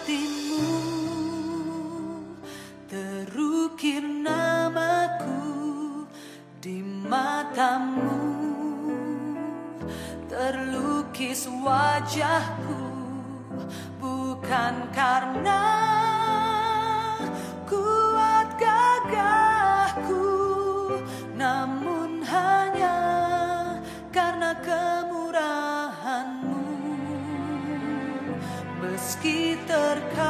hatimu, terukir namaku di matamu, terlukis wajahku, bukan karena kuat gagahku, namun hanya karena kemurahan-Mu. Meski terkadang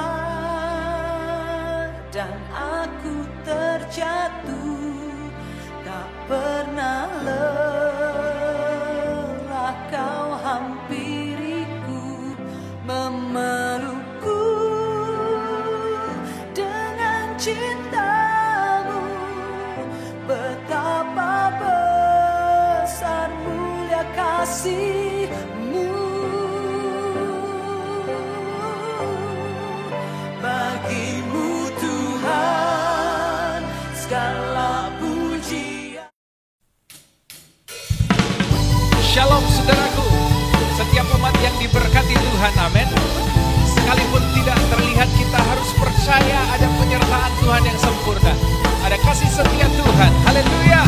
aku terjatuh, tak pernah lelah Kau hampiriku, memelukku dengan cinta-Mu. Betapa besar mulia kasih-Mu. Bagi-Mu Tuhan segala pujian. Shalom saudaraku, setiap umat yang diberkati Tuhan, amin. Sekalipun tidak terlihat, kita harus percaya ada penyertaan Tuhan yang sempurna, ada kasih setia Tuhan. Haleluya.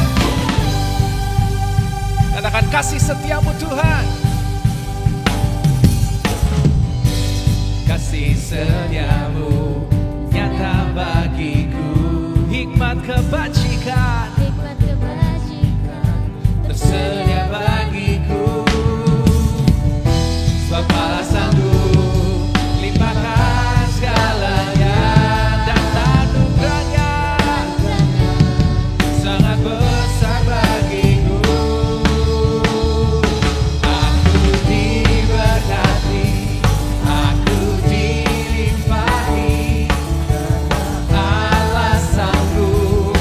Katakan kasih setiamu Tuhan. Kasih setiamu nyata bagiku, hikmat kebajikan tersedia bagiku. Sebab Allah sanggup limpahkan segalanya, dan anugerahnya sangat besar bagiku. Aku diberkati, aku dilimpahi, Allah sanggup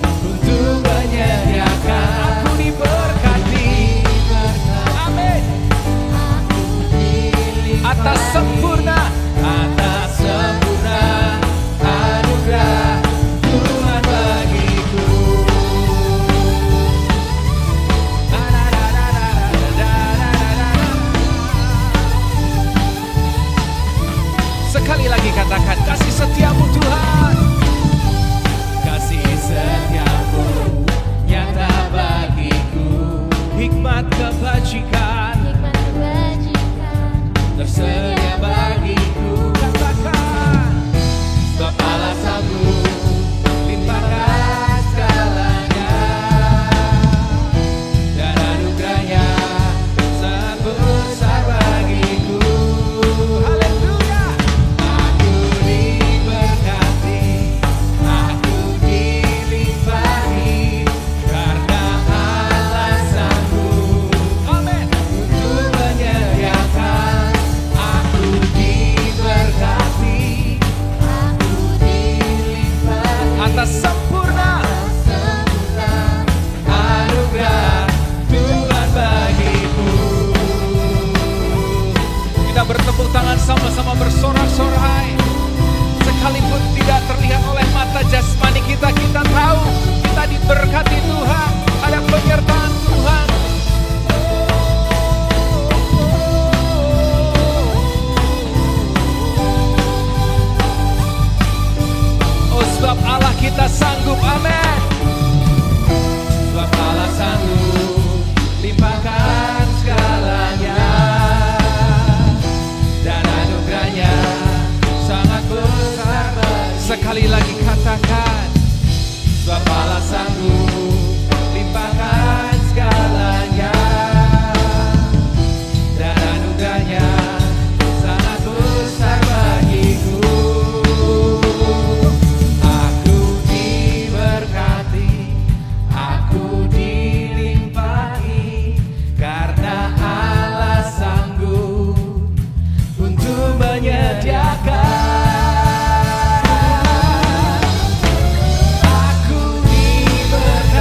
untuk menyediakan. Aku diberkati, amin. Atas sempurna anugerah Tuhan bagiku. Sekali lagi katakan kasih setiamu Tuhan. Kasih setiamu nyata bagiku, hikmat kebajikan tersedia bagiku. Katakan sebab Allah sanggup limpahkan segalanya, dan anugerahnya sangat besar bagiku. Haleluya. Aku diberkati, aku dilimpahi, karena Allah sanggup, amin, untuk menyediakan. Atas sempurna anugerah Tuhan bagiku. Kita bertepuk tangan sama-sama bersorak-sorai. Sekalipun tidak terlihat oleh mata jasmani kita, kita tahu kita diberkati Tuhan, ada penyertaan Tuhan. Sebab Allah kita sanggup, amin. Sebab Allah sanggup limpahkan segalanya, dan anugerahnya sangat besar. Sekali lagi katakan, sebab Allah sanggup limpahkan segalanya, dan anugerahnya sangat besar bagiku. Menyediakan. Aku diberkati.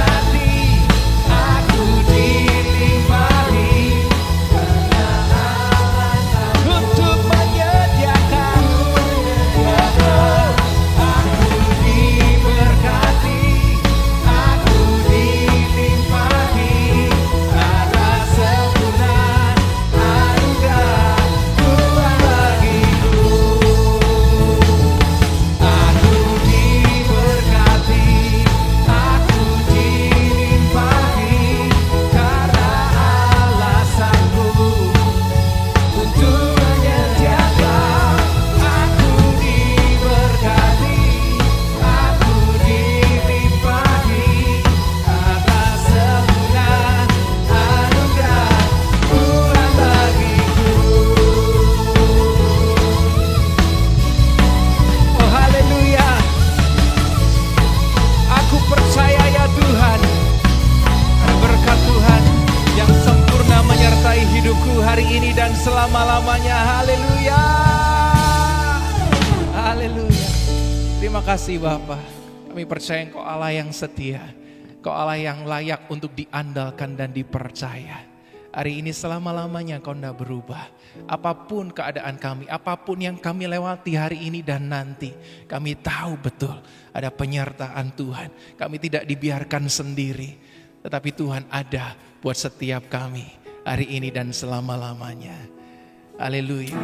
Terima kasih Bapa. Kami percaya Engkau Allah yang setia. Engkau Allah yang layak untuk diandalkan dan dipercaya. Hari ini selama-lamanya Engkau tidak berubah. Apapun keadaan kami, apapun yang kami lewati hari ini dan nanti, kami tahu betul ada penyertaan Tuhan. Kami tidak dibiarkan sendiri, tetapi Tuhan ada buat setiap kami hari ini dan selama-lamanya. Haleluya.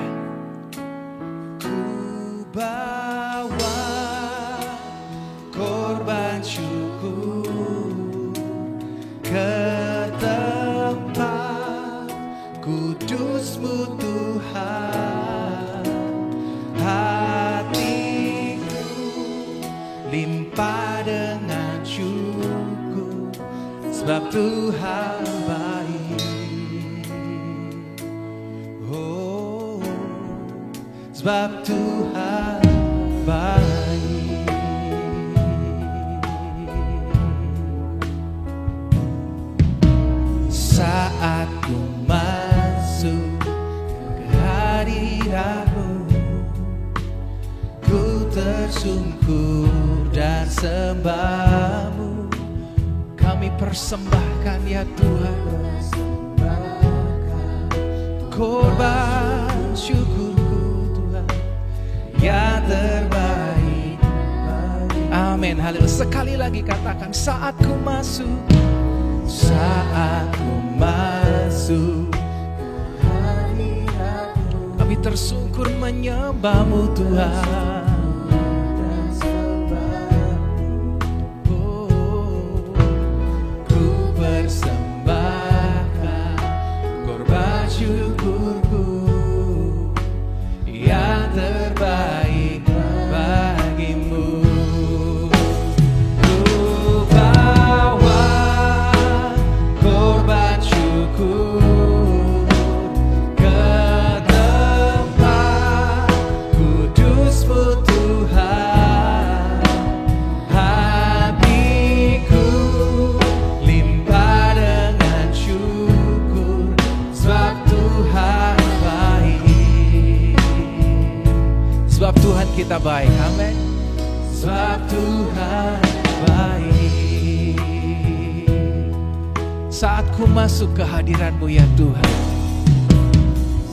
Ku bawa korban syukur ke tempat kudus-Mu Tuhan. Hatiku limpah dengan syukur, sebab Tuhan baik. Oh, sebab Tuhan baik. Saat ku masuk ke hadirat-Mu, ku tersungkur dan sembah-Mu. Kami persembahkan ya Tuhan, korban syukurku Tuhan yang terbaik. Amin. Haleluya. Sekali lagi katakan, saat ku masuk, saat ku masuk ke hadirat-Mu, kami tersungkur menyembah-Mu Tuhan. Oh, ku persembahkan korban syukurku yang terbaik bagi-Mu. Ku bawa korban syukur ke tempat kudus-Mu Tuhan. Hatiku limpah dengan syukur, sebab Tuhan baik. Sebab Tuhan kita baik, amin. Sebab Tuhan baik. Saat ku masuk ke hadirat-Mu ya Tuhan,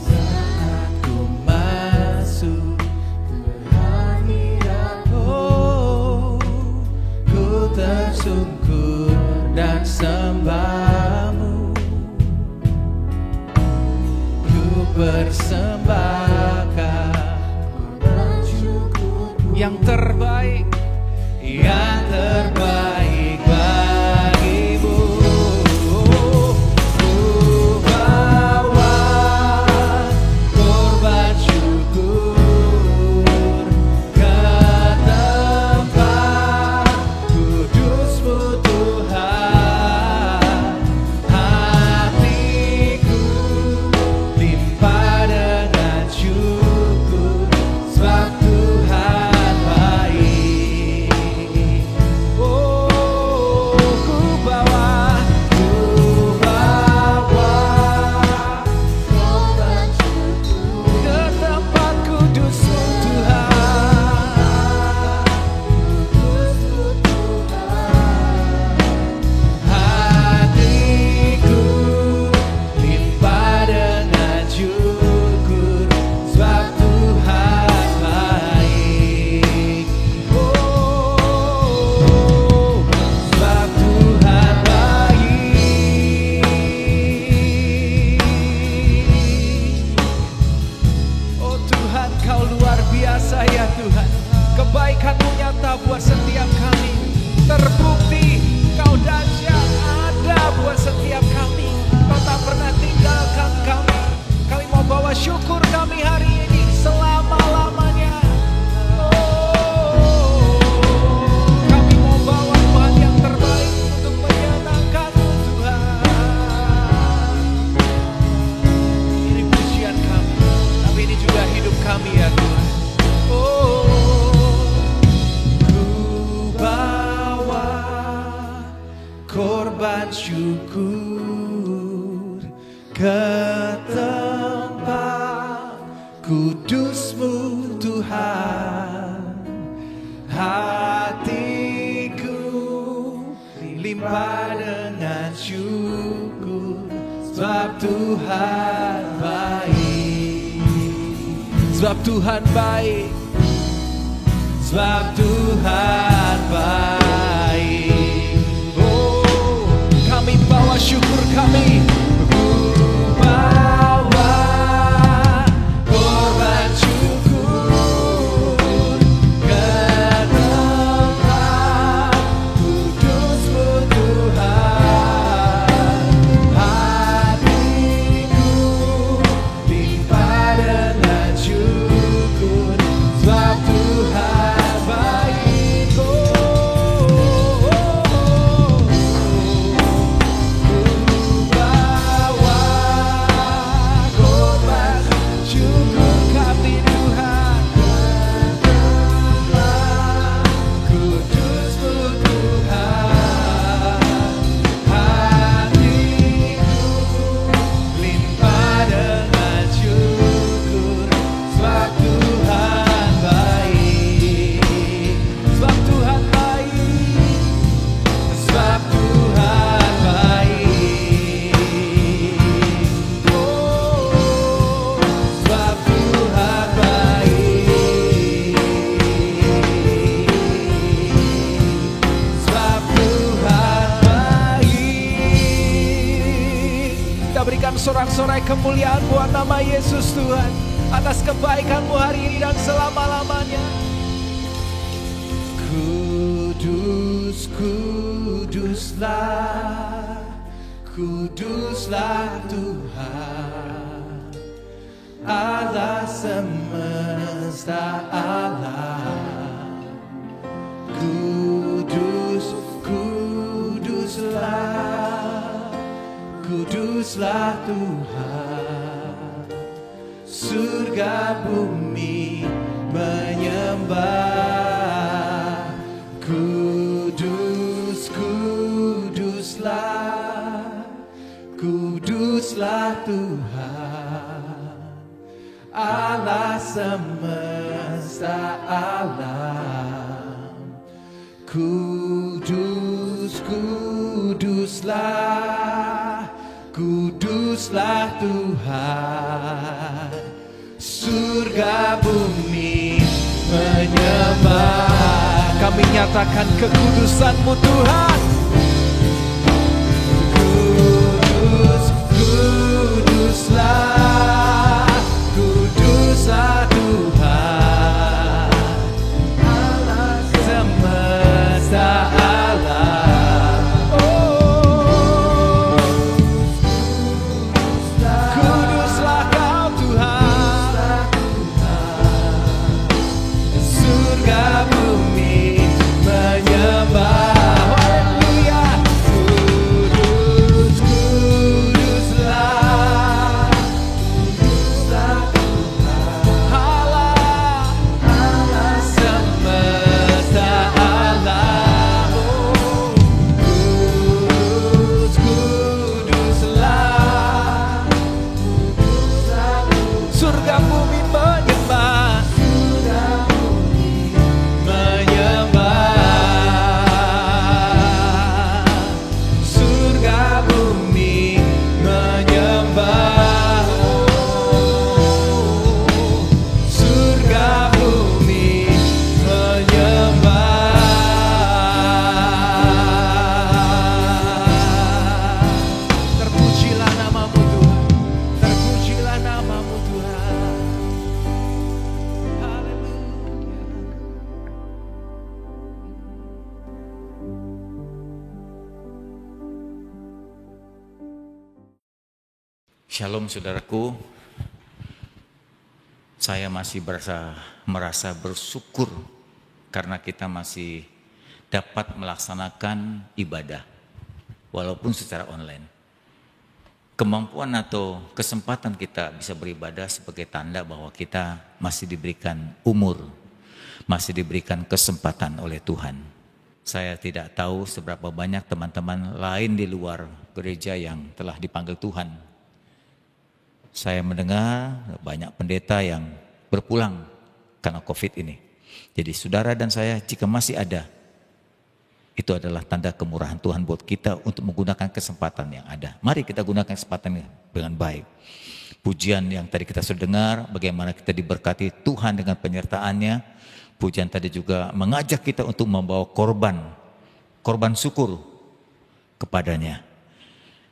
saat ku masuk ke hadirat-Mu, oh, ku tersungkur dan sembah-Mu. Ku persembahkan korban syukurku yang terbaik, yang terbaik bagi-Mu. Ku bawa korban syukur ke tempat kudus-Mu Tuhan. Hatiku limpah dengan syukur, sebab Tuhan baik. Oh, ku bawa korban syukur ke tempat kudus-Mu Tuhan. Kudus-Mu Tuhan. Hatiku limpah dengan syukur, sebab Tuhan baik. Oh, sebab Tuhan baik. Oh Tuhan, Kau luar biasa ya Tuhan. Kebaikan-Mu nyata buat setiap kami. Terbukti Kau dahsyat ada buat setiap kami. Kau tak pernah tinggalkan kami. Kami mau bawa syukur kami hari ini selama-lamanya. Oh, kami mau bawa Tuhan yang terbaik untuk menyenangkan-Mu Tuhan. Ini pujian kami, tapi ini juga hidup kami ya Tuhan. Oh, ku hatiku limpah dengan syukur, sebab Tuhan baik. Sebab Tuhan baik. Sebab Tuhan baik. Oh, kami bawa syukur kami. Ku bawa korban syukur ke tempat kudus-Mu Tuhan. Hatiku limpah dengan syukur, sebab Tuhan baik. Ku bawa korban syukur kami Tuhan, kudus-Mu Tuhan. Hatiku limpah dengan syukur, sebab Tuhan baik. Sebab Tuhan baik. Sebab Tuhan baik. Oh, sebab Tuhan baik. Sebab Tuhan baik. Kita berikan sorak-sorai kemuliaan buat nama Yesus Tuhan, atas kebaikan-Mu hari ini dan selama-lamanya. Kudus, kuduslah, kuduslah Tuhan, Allah semesta alam. Kudus, kuduslah, kuduslah Tuhan, surga bumi menyembah. Kudus, kuduslah, kuduslah Tuhan, Allah semesta alam. Kudus, kuduslah, kuduslah Tuhan, surga bumi menyembah. Kami nyatakan kekudusan-Mu Tuhan. Kudus, kuduslah, kuduslah Tuhan, Allah semesta alam. Oh, kuduslah Kau Tuhan, surga bumi menyembah. Haleluya. Kudus, kuduslah, kuduslah Tuhan, Allah, Allah semesta alam. Oh, kudus, kuduslah, kuduslah Tuhan, surga bumi menyembah. Surga bumi menyembah. Surga bumi menyembah. Terpujilah nama-Mu Tuhan, terpujilah nama-Mu Tuhan. Haleluya. Shalom saudaraku, saya masih merasa bersyukur karena kita masih dapat melaksanakan ibadah walaupun secara online. Kemampuan atau kesempatan kita bisa beribadah sebagai tanda bahwa kita masih diberikan umur, masih diberikan kesempatan oleh Tuhan. Saya tidak tahu seberapa banyak teman-teman lain di luar gereja yang telah dipanggil Tuhan. Saya mendengar banyak pendeta yang berpulang karena COVID ini. Jadi saudara dan saya jika masih ada, itu adalah tanda kemurahan Tuhan buat kita untuk menggunakan kesempatan yang ada. Mari kita gunakan kesempatan dengan baik. Pujian yang tadi kita sudah dengar, bagaimana kita diberkati Tuhan dengan penyertaannya. Pujian tadi juga mengajak kita untuk membawa korban syukur kepadanya.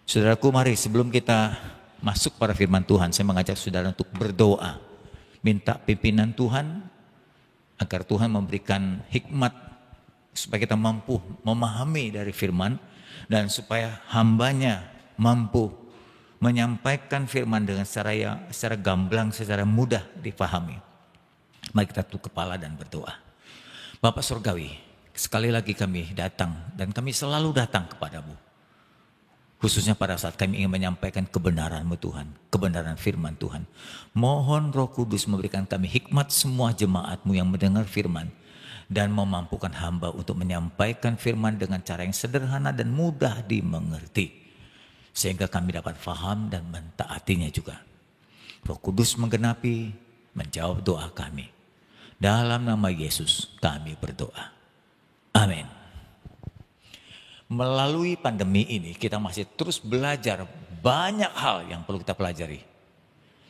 Saudaraku, mari sebelum kita masuk pada firman Tuhan, saya mengajak saudara untuk berdoa. Minta pimpinan Tuhan, agar Tuhan memberikan hikmat, supaya kita mampu memahami dari firman, dan supaya hambanya mampu menyampaikan firman dengan secara gamblang, secara mudah dipahami. Mari kita tutup kepala dan berdoa. Bapak Surgawi, sekali lagi kami datang, dan kami selalu datang kepadamu. Khususnya pada saat kami ingin menyampaikan kebenaran-Mu Tuhan, kebenaran firman Tuhan. Mohon Roh Kudus memberikan kami hikmat semua jemaat-Mu yang mendengar firman, dan memampukan hamba untuk menyampaikan firman dengan cara yang sederhana dan mudah dimengerti, sehingga kami dapat faham dan mentaatinya juga. Roh Kudus menggenapi, menjawab doa kami. Dalam nama Yesus kami berdoa. Amin. Melalui pandemi ini kita masih terus belajar banyak hal yang perlu kita pelajari.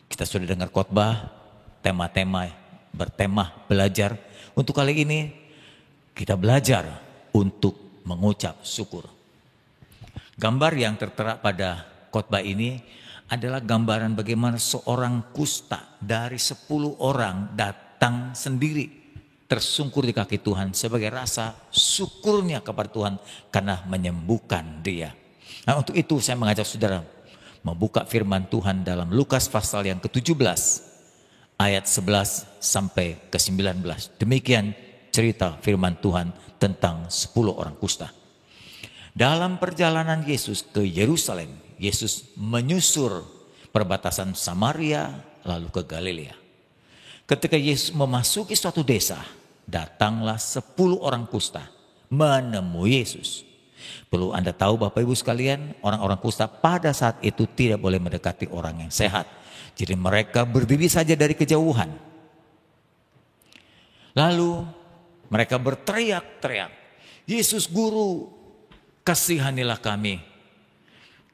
Kita sudah dengar khotbah, tema-tema bertema belajar. Untuk kali ini kita belajar untuk mengucap syukur. Gambar yang tertera pada khotbah ini adalah gambaran bagaimana seorang kusta dari 10 orang datang sendiri, tersungkur di kaki Tuhan sebagai rasa syukurnya kepada Tuhan karena menyembuhkan dia. Nah, untuk itu saya mengajak saudara membuka firman Tuhan dalam Lukas pasal yang ke-17 ayat 11 sampai ke-19. Demikian cerita firman Tuhan tentang 10 orang kusta. Dalam perjalanan Yesus ke Yerusalem, Yesus menyusur perbatasan Samaria lalu ke Galilea. Ketika Yesus memasuki suatu desa, datanglah 10 orang kusta menemui Yesus. Perlu Anda tahu Bapak Ibu sekalian, orang-orang kusta pada saat itu tidak boleh mendekati orang yang sehat. Jadi mereka berdiri saja dari kejauhan. Lalu mereka berteriak-teriak, "Yesus Guru, kasihanilah kami."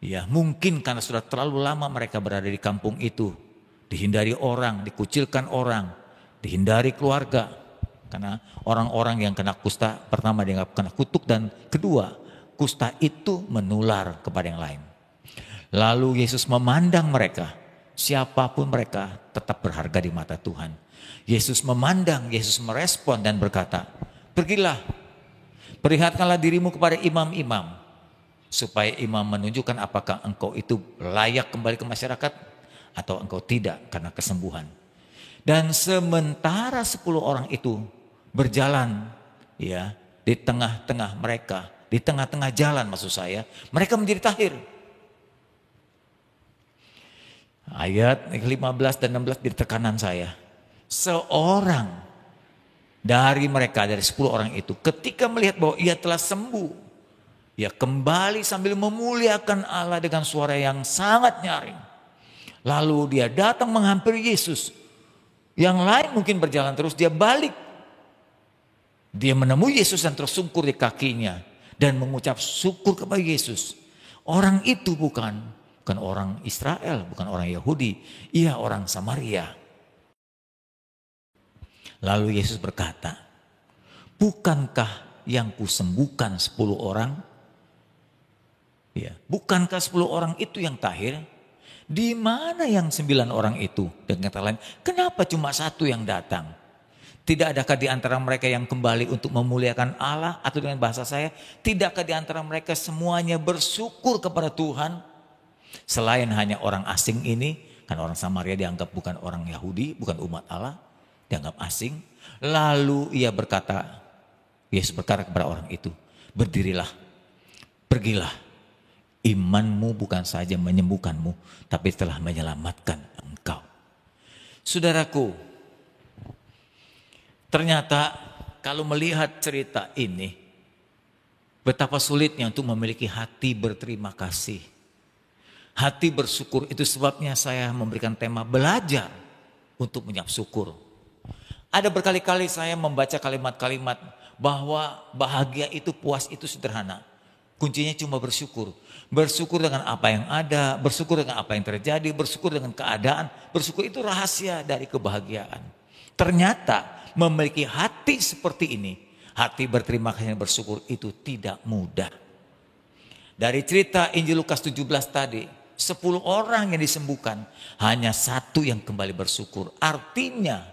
Ya, mungkin karena sudah terlalu lama mereka berada di kampung itu, dihindari orang, dikucilkan orang, dihindari keluarga. Karena orang-orang yang kena kusta, pertama dianggap kena kutuk, dan kedua, kusta itu menular kepada yang lain. Lalu Yesus memandang mereka, siapapun mereka tetap berharga di mata Tuhan. Yesus memandang, Yesus merespon dan berkata, "Pergilah, perlihatkanlah dirimu kepada imam-imam, supaya imam menunjukkan apakah engkau itu layak kembali ke masyarakat atau engkau tidak karena kesembuhan." Dan sementara 10 orang itu berjalan ya di tengah-tengah mereka, di tengah-tengah jalan maksud saya, mereka menjadi tahir. Ayat 15 dan 16 di tekanan saya. Seorang dari mereka, dari 10 orang itu, ketika melihat bahwa ia telah sembuh, ia kembali sambil memuliakan Allah dengan suara yang sangat nyaring. Lalu dia datang menghampiri Yesus. Yang lain mungkin berjalan terus, dia balik. Dia menemui Yesus dan tersungkur di kakinya dan mengucap syukur kepada Yesus. Orang itu bukan orang Israel, bukan orang Yahudi, ia orang Samaria. Lalu Yesus berkata, "Bukankah yang kusembuhkan 10 orang? Ya, bukankah 10 orang itu yang tahir? Di mana yang 9 orang itu?" Dengan kata lain, kenapa cuma 1 yang datang? Tidak adakah di antara mereka yang kembali untuk memuliakan Allah? Atau dengan bahasa saya, tidakkah di antara mereka semuanya bersyukur kepada Tuhan? Selain hanya orang asing ini, kan orang Samaria dianggap bukan orang Yahudi, bukan umat Allah, dianggap asing. Lalu Yesus berkata kepada orang itu, "Berdirilah, pergilah. Imanmu bukan saja menyembuhkanmu, tapi telah menyelamatkan engkau." Saudaraku, ternyata kalau melihat cerita ini, betapa sulitnya untuk memiliki hati berterima kasih. Hati bersyukur, itu sebabnya saya memberikan tema belajar untuk mengucap syukur. Ada berkali-kali saya membaca kalimat-kalimat bahwa bahagia itu, puas itu sederhana. Kuncinya cuma bersyukur. Bersyukur dengan apa yang ada, bersyukur dengan apa yang terjadi, bersyukur dengan keadaan. Bersyukur itu rahasia dari kebahagiaan. Ternyata memiliki hati seperti ini, hati berterima kasih dan bersyukur itu tidak mudah. Dari cerita Injil Lukas 17 tadi, 10 orang yang disembuhkan, hanya 1 yang kembali bersyukur. Artinya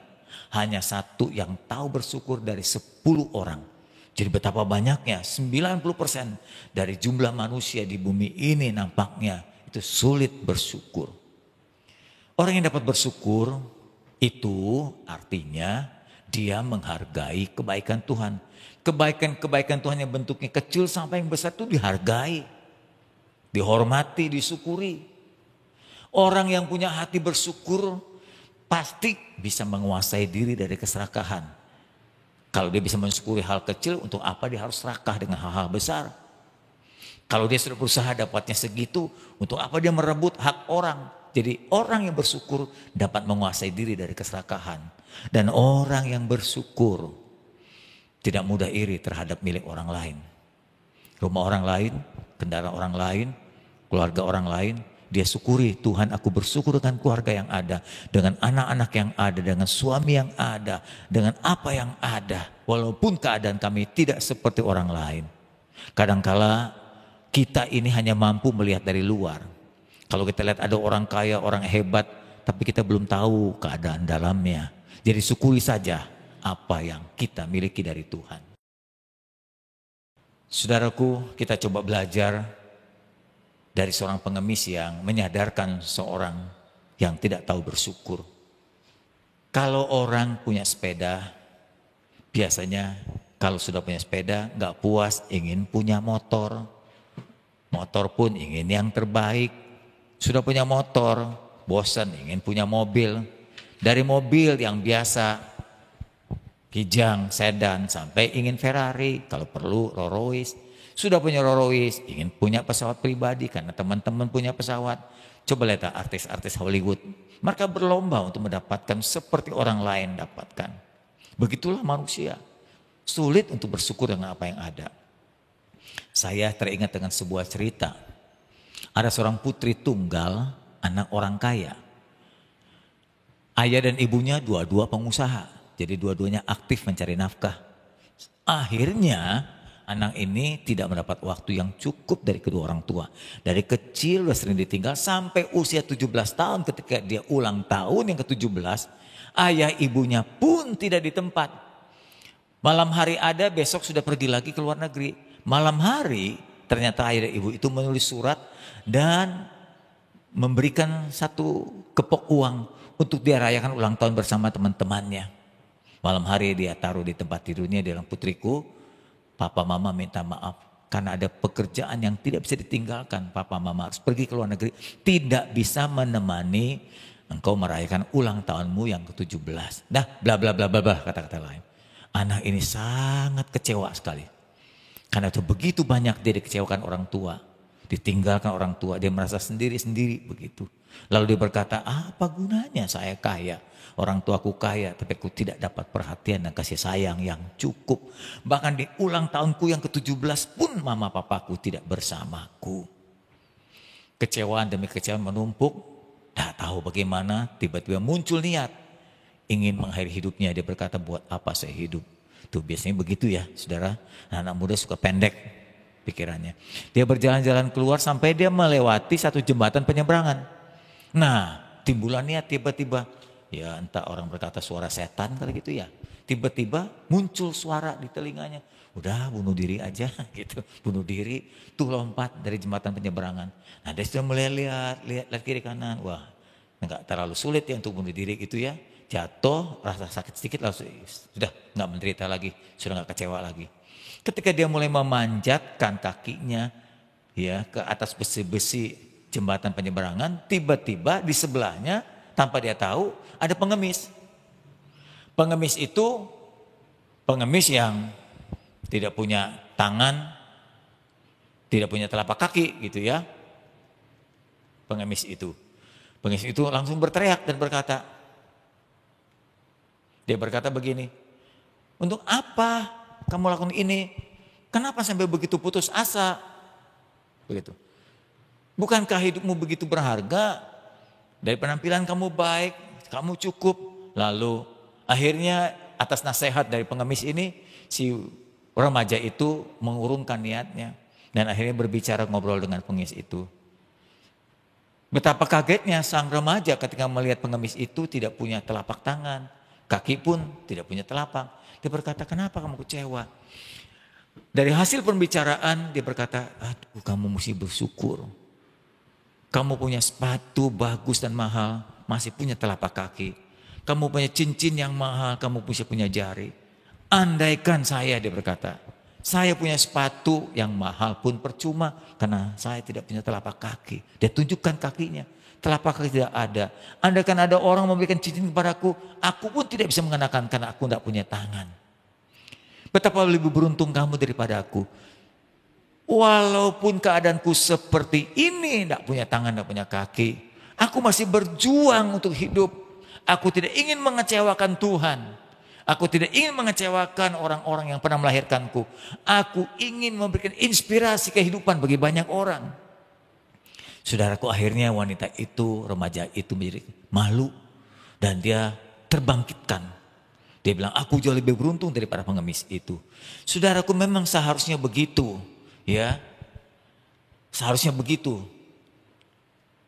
hanya 1 yang tahu bersyukur dari 10 orang. Jadi betapa banyaknya, 90% dari jumlah manusia di bumi ini nampaknya itu sulit bersyukur. Orang yang dapat bersyukur itu artinya dia menghargai kebaikan Tuhan. Kebaikan-kebaikan Tuhan yang bentuknya kecil sampai yang besar itu dihargai, dihormati, disyukuri. Orang yang punya hati bersyukur pasti bisa menguasai diri dari keserakahan. Kalau dia bisa mensyukuri hal kecil, untuk apa dia harus serakah dengan hal-hal besar? Kalau dia sudah berusaha dapatnya segitu, untuk apa dia merebut hak orang? Jadi orang yang bersyukur dapat menguasai diri dari keserakahan. Dan orang yang bersyukur tidak mudah iri terhadap milik orang lain. Rumah orang lain, kendaraan orang lain, keluarga orang lain, dia syukuri, Tuhan aku bersyukur dengan keluarga yang ada, dengan anak-anak yang ada, dengan suami yang ada, dengan apa yang ada. Walaupun keadaan kami tidak seperti orang lain. Kadangkala kita ini hanya mampu melihat dari luar. Kalau kita lihat ada orang kaya, orang hebat, tapi kita belum tahu keadaan dalamnya. Jadi syukuri saja apa yang kita miliki dari Tuhan. Saudaraku, kita coba belajar dari seorang pengemis yang menyadarkan seorang yang tidak tahu bersyukur. Kalau orang punya sepeda, biasanya kalau sudah punya sepeda gak puas, ingin punya motor. Motor pun ingin yang terbaik. Sudah punya motor, bosan ingin punya mobil. Dari mobil yang biasa, kijang, sedan, sampai ingin Ferrari, kalau perlu Rolls Royce. Sudah punya Rolls Royce, ingin punya pesawat pribadi karena teman-teman punya pesawat. Coba lihat artis-artis Hollywood, mereka berlomba untuk mendapatkan seperti orang lain dapatkan. Begitulah manusia, sulit untuk bersyukur dengan apa yang ada. Saya teringat dengan sebuah cerita. Ada seorang putri tunggal, anak orang kaya. Ayah dan ibunya dua-dua pengusaha. Jadi dua-duanya aktif mencari nafkah. Akhirnya anak ini tidak mendapat waktu yang cukup dari kedua orang tua. Dari kecil sudah sering ditinggal sampai usia 17 tahun, ketika dia ulang tahun yang ke-17. Ayah ibunya pun tidak di tempat. Malam hari ada, besok sudah pergi lagi ke luar negeri. Malam hari ternyata ayah dan ibu itu menulis surat dan memberikan satu kepok uang untuk dia rayakan ulang tahun bersama teman-temannya. Malam hari dia taruh di tempat tidurnya, dia bilang, putriku, papa mama minta maaf karena ada pekerjaan yang tidak bisa ditinggalkan. Papa mama harus pergi ke luar negeri, tidak bisa menemani engkau merayakan ulang tahunmu yang ke-17. Nah, bla bla bla bla bla, kata-kata lain. Anak ini sangat kecewa sekali. Karena itu begitu banyak dia dikecewakan orang tua, ditinggalkan orang tua, dia merasa sendiri-sendiri begitu. Lalu dia berkata, apa gunanya saya kaya? Orang tuaku kaya, tapi aku tidak dapat perhatian dan kasih sayang yang cukup. Bahkan di ulang tahunku yang ke-17 pun mama papaku tidak bersamaku. Kecewaan demi kecewaan menumpuk, tak tahu bagaimana, tiba-tiba muncul niat ingin mengakhiri hidupnya. Dia berkata, buat apa saya hidup? Tuh biasanya begitu ya saudara, anak muda suka pendek pikirannya. Dia berjalan-jalan keluar sampai dia melewati satu jembatan penyeberangan. Nah, timbulan niat tiba-tiba, ya entah orang berkata suara setan kali gitu ya. Tiba-tiba muncul suara di telinganya, udah bunuh diri aja gitu, bunuh diri. Tuh lompat dari jembatan penyeberangan. Nah dia sudah mulai lihat kiri kanan, wah enggak terlalu sulit ya untuk bunuh diri gitu ya. Jatuh, rasa sakit sedikit langsung sudah enggak menderita lagi, sudah enggak kecewa lagi. Ketika dia mulai memanjatkan kakinya ya ke atas besi-besi jembatan penyeberangan, tiba-tiba di sebelahnya tanpa dia tahu ada pengemis. Pengemis itu pengemis yang tidak punya tangan, tidak punya telapak kaki gitu ya. Pengemis itu langsung berteriak dan berkata, Dia berkata begini, untuk apa kamu lakukan ini? Kenapa sampai begitu putus asa? Begitu. Bukankah hidupmu begitu berharga? Dari penampilan kamu baik, kamu cukup. Lalu akhirnya atas nasihat dari pengemis ini, si remaja itu mengurungkan niatnya. Dan akhirnya berbicara ngobrol dengan pengemis itu. Betapa kagetnya sang remaja ketika melihat pengemis itu tidak punya telapak tangan. Kaki pun tidak punya telapak. Dia berkata, kenapa kamu kecewa? Dari hasil pembicaraan dia berkata, aduh kamu mesti bersyukur. Kamu punya sepatu bagus dan mahal, masih punya telapak kaki. Kamu punya cincin yang mahal, kamu masih punya jari. Andaikan saya, dia berkata, saya punya sepatu yang mahal pun percuma karena saya tidak punya telapak kaki. Dia tunjukkan kakinya, telapak kaki tidak ada. Andaikan ada orang memberikan cincin kepadaku, aku pun tidak bisa mengenakan karena aku tidak punya tangan. Betapa lebih beruntung kamu daripada aku. Walaupun keadaanku seperti ini, tidak punya tangan, tidak punya kaki, aku masih berjuang untuk hidup. Aku tidak ingin mengecewakan Tuhan. Aku tidak ingin mengecewakan orang-orang yang pernah melahirkanku. Aku ingin memberikan inspirasi kehidupan bagi banyak orang. Saudaraku, akhirnya wanita itu, remaja itu menjadi malu. Dan dia terbangkitkan. Dia bilang, aku jauh lebih beruntung daripada pengemis itu. Saudaraku, memang seharusnya begitu. Ya, seharusnya begitu.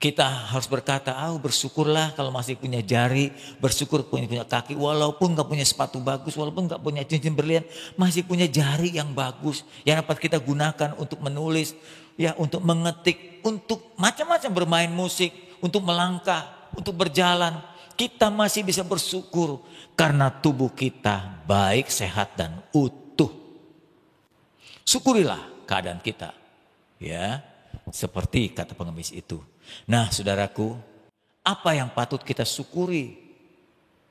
Kita harus berkata, bersyukurlah kalau masih punya jari, bersyukur punya kaki, walaupun gak punya sepatu bagus, walaupun gak punya cincin berlian, masih punya jari yang bagus, yang dapat kita gunakan untuk menulis, ya, untuk mengetik, untuk macam-macam bermain musik, untuk melangkah, untuk berjalan. Kita masih bisa bersyukur karena tubuh kita baik, sehat dan utuh. Syukurilah keadaan kita, ya, seperti kata pengemis itu. Nah, saudaraku, apa yang patut kita syukuri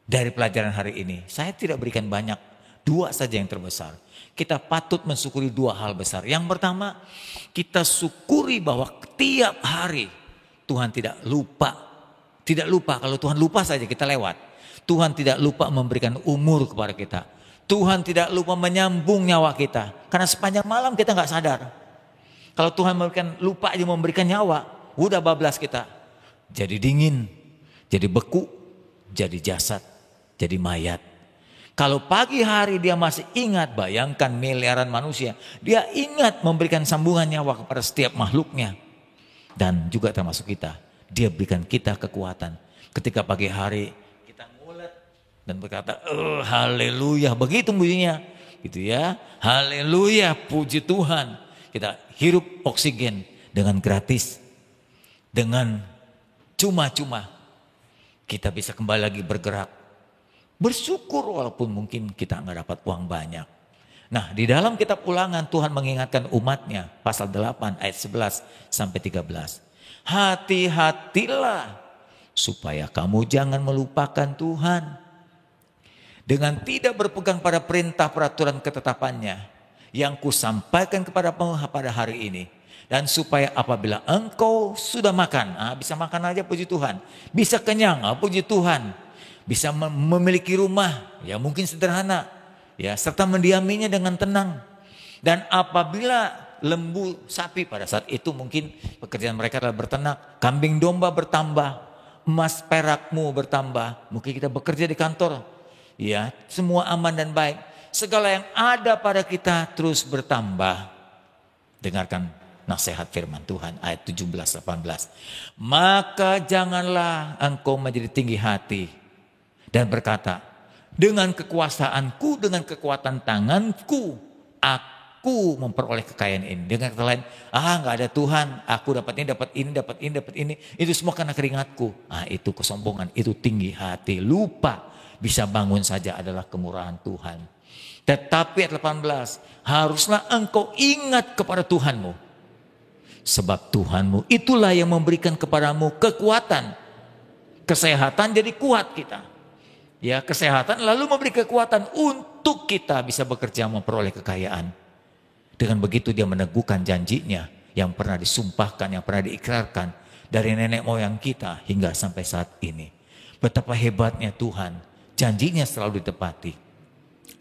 dari pelajaran hari ini? Saya tidak berikan banyak, 2 saja yang terbesar. Kita patut mensyukuri 2 hal besar. Yang pertama, kita syukuri bahwa tiap hari Tuhan tidak lupa. Tidak lupa, kalau Tuhan lupa saja kita lewat. Tuhan tidak lupa memberikan umur kepada kita. Tuhan tidak lupa menyambung nyawa kita. Karena sepanjang malam kita gak sadar. Kalau Tuhan lupa aja memberikan nyawa, udah bablas kita. Jadi dingin, jadi beku, jadi jasad, jadi mayat. Kalau pagi hari dia masih ingat, bayangkan miliaran manusia. Dia ingat memberikan sambungan nyawa kepada setiap makhluknya. Dan juga termasuk kita. Dia berikan kita kekuatan. Ketika pagi hari kita ngulet dan berkata, haleluya, begitu bunyinya. Gitu ya, haleluya, puji Tuhan. Kita hirup oksigen dengan gratis. Dengan cuma-cuma kita bisa kembali lagi bergerak. Bersyukur walaupun mungkin kita nggak dapat uang banyak. Nah, di dalam kitab Ulangan Tuhan mengingatkan umatnya, pasal 8 ayat 11 sampai 13. Hati-hatilah supaya kamu jangan melupakan Tuhan. Dengan tidak berpegang pada perintah peraturan ketetapannya yang kusampaikan kepadamu pada hari ini. Dan supaya apabila engkau sudah makan, bisa makan aja puji Tuhan. Bisa kenyang, puji Tuhan. Bisa memiliki rumah, ya mungkin sederhana. Ya, serta mendiaminya dengan tenang. Dan apabila lembu, sapi pada saat itu mungkin pekerjaan mereka adalah berternak. Kambing domba bertambah, emas perakmu bertambah. Mungkin kita bekerja di kantor. Ya, semua aman dan baik. Segala yang ada pada kita terus bertambah. Dengarkan nasihat firman Tuhan ayat 17-18. Maka janganlah engkau menjadi tinggi hati dan berkata, dengan kekuasaanku, dengan kekuatan tanganku, aku memperoleh kekayaan ini. Dengan kata lain, gak ada Tuhan, aku dapat ini, dapat ini, dapat ini, dapat ini. Itu semua karena keringatku. Itu kesombongan, itu tinggi hati. Lupa bisa bangun saja adalah kemurahan Tuhan. Tetapi ayat 18, haruslah engkau ingat kepada Tuhanmu. Sebab Tuhanmu itulah yang memberikan kepadamu kekuatan. Kesehatan jadi kuat kita. Ya, kesehatan lalu memberi kekuatan untuk kita bisa bekerja memperoleh kekayaan. Dengan begitu dia meneguhkan janjinya yang pernah disumpahkan, yang pernah diikrarkan dari nenek moyang kita hingga sampai saat ini. Betapa hebatnya Tuhan. janjinya selalu ditepati.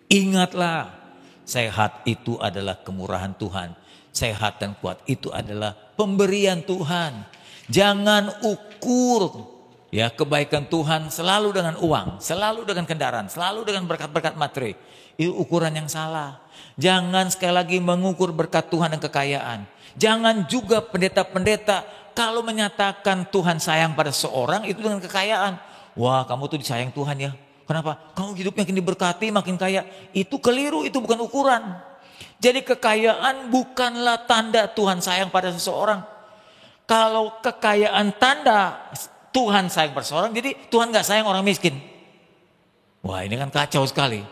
Ingatlah, sehat itu adalah kemurahan Tuhan. Sehat dan kuat itu adalah pemberian Tuhan. Jangan ukur ya kebaikan Tuhan selalu dengan uang, selalu dengan kendaraan, selalu dengan berkat-berkat materi. Itu ukuran yang salah. Jangan sekali lagi mengukur berkat Tuhan dan kekayaan. Jangan juga pendeta-pendeta kalau menyatakan Tuhan sayang pada seorang itu dengan kekayaan. Wah, kamu tuh disayang Tuhan ya. Kenapa? Kamu hidupnya makin diberkati, makin kaya. Itu keliru, itu bukan ukuran. Jadi kekayaan bukanlah tanda Tuhan sayang pada seseorang. Kalau kekayaan tanda Tuhan sayang pada seseorang, jadi Tuhan gak sayang orang miskin. Wah, ini kan kacau sekali.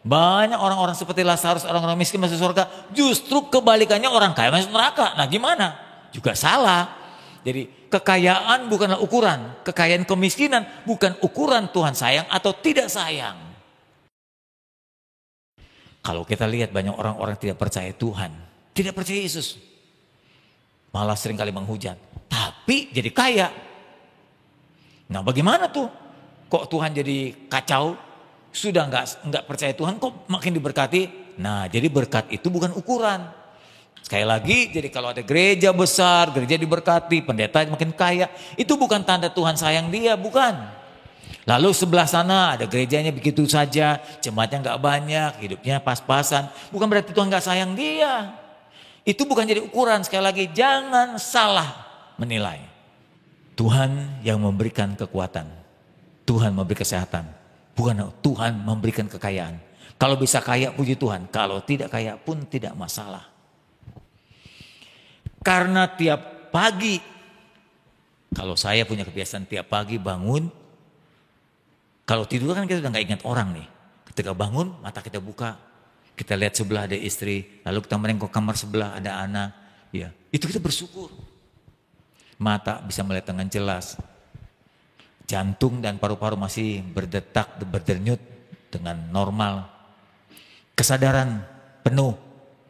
Banyak orang-orang seperti Lazarus, orang-orang miskin masuk surga. Justru kebalikannya orang kaya masuk neraka. Nah gimana? Juga salah. Jadi kekayaan bukanlah ukuran. Kekayaan kemiskinan bukan ukuran Tuhan sayang atau tidak sayang. Kalau kita lihat banyak orang-orang tidak percaya Tuhan. Tidak percaya Yesus. Malah seringkali menghujat. Tapi jadi kaya. Nah bagaimana tuh? Kok Tuhan jadi kacau? Sudah nggak percaya Tuhan kok makin diberkati. Nah jadi berkat itu bukan ukuran. Sekali lagi, jadi kalau ada gereja besar, gereja diberkati, pendeta makin kaya, itu bukan tanda Tuhan sayang dia, bukan. Lalu sebelah sana ada gerejanya begitu saja, jemaatnya nggak banyak, hidupnya pas-pasan, bukan berarti Tuhan nggak sayang dia. Itu bukan jadi ukuran. Sekali lagi, jangan salah menilai. Tuhan yang memberikan kekuatan, Tuhan memberi kesehatan. Bukan Tuhan memberikan kekayaan. Kalau bisa kaya puji Tuhan. Kalau tidak kaya pun tidak masalah. Karena tiap pagi. Kalau saya punya kebiasaan tiap pagi bangun. Kalau tidur kan kita udah gak ingat orang nih. Ketika bangun mata kita buka. Kita lihat sebelah ada istri. Lalu kita menengok kamar sebelah ada anak. Ya, itu kita bersyukur. Mata bisa melihat dengan jelas. Jantung dan paru-paru masih berdetak, berdenyut dengan normal. Kesadaran penuh.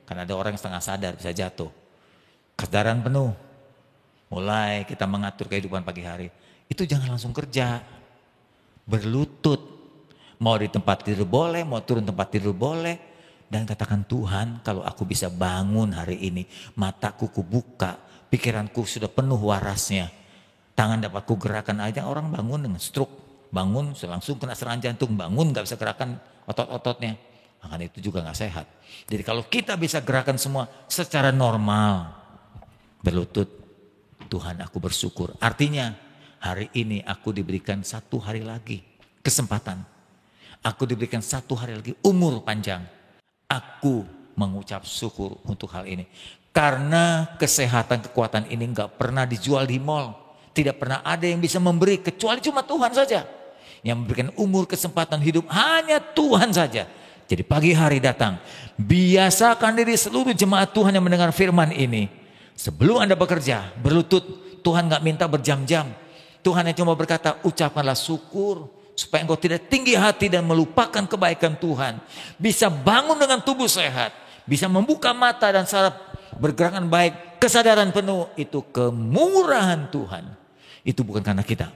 Karena ada orang yang setengah sadar bisa jatuh. Kesadaran penuh. Mulai kita mengatur kehidupan pagi hari. Itu jangan langsung kerja. Berlutut. Mau di tempat tidur boleh, mau turun tempat tidur boleh. Dan katakan Tuhan kalau aku bisa bangun hari ini. Mataku kubuka, pikiranku sudah penuh warasnya. Tangan dapat ku gerakan aja, orang bangun dengan stroke. Bangun langsung kena serangan jantung, bangun gak bisa gerakan otot-ototnya. Makanya itu juga gak sehat. Jadi kalau kita bisa gerakan semua secara normal. Berlutut, Tuhan aku bersyukur. Artinya hari ini aku diberikan 1 hari lagi kesempatan. Aku diberikan 1 hari lagi umur panjang. Aku mengucap syukur untuk hal ini. Karena kesehatan kekuatan ini gak pernah dijual di mall. Tidak pernah ada yang bisa memberi kecuali cuma Tuhan saja. Yang memberikan umur, kesempatan hidup hanya Tuhan saja. Jadi pagi hari datang. Biasakan diri seluruh jemaat Tuhan yang mendengar firman ini. Sebelum Anda bekerja, berlutut. Tuhan gak minta berjam-jam. Tuhan yang cuma berkata ucapkanlah syukur. Supaya engkau tidak tinggi hati dan melupakan kebaikan Tuhan. Bisa bangun dengan tubuh sehat. Bisa membuka mata dan saraf bergerakan baik. Kesadaran penuh itu kemurahan Tuhan. Itu bukan karena kita.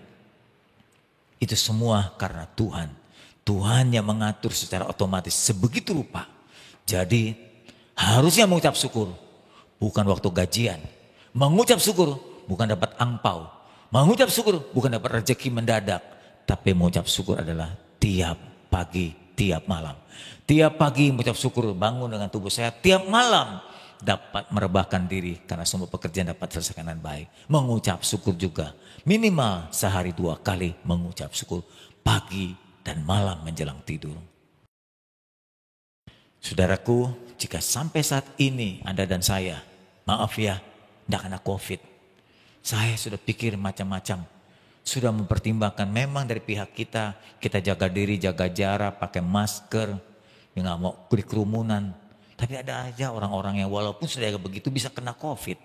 Itu semua karena Tuhan. Tuhan yang mengatur secara otomatis sebegitu rupa. Jadi harusnya mengucap syukur. Bukan waktu gajian. Mengucap syukur bukan dapat angpau. Mengucap syukur bukan dapat rezeki mendadak. Tapi mengucap syukur adalah tiap pagi, tiap malam. Tiap pagi mengucap syukur bangun dengan tubuh sehat. Tiap malam dapat merebahkan diri karena semua pekerjaan dapat selesaikan dengan baik. Mengucap syukur juga. Minimal sehari 2 kali mengucap syukur. Pagi dan malam menjelang tidur. Saudaraku, jika sampai saat ini Anda dan saya, maaf ya, tidak kena COVID. Saya sudah pikir macam-macam. Sudah mempertimbangkan memang dari pihak kita jaga diri, jaga jarak, pakai masker. Ya nggak mau kerumunan. Tapi ada aja orang-orang yang walaupun sudah begitu bisa kena COVID.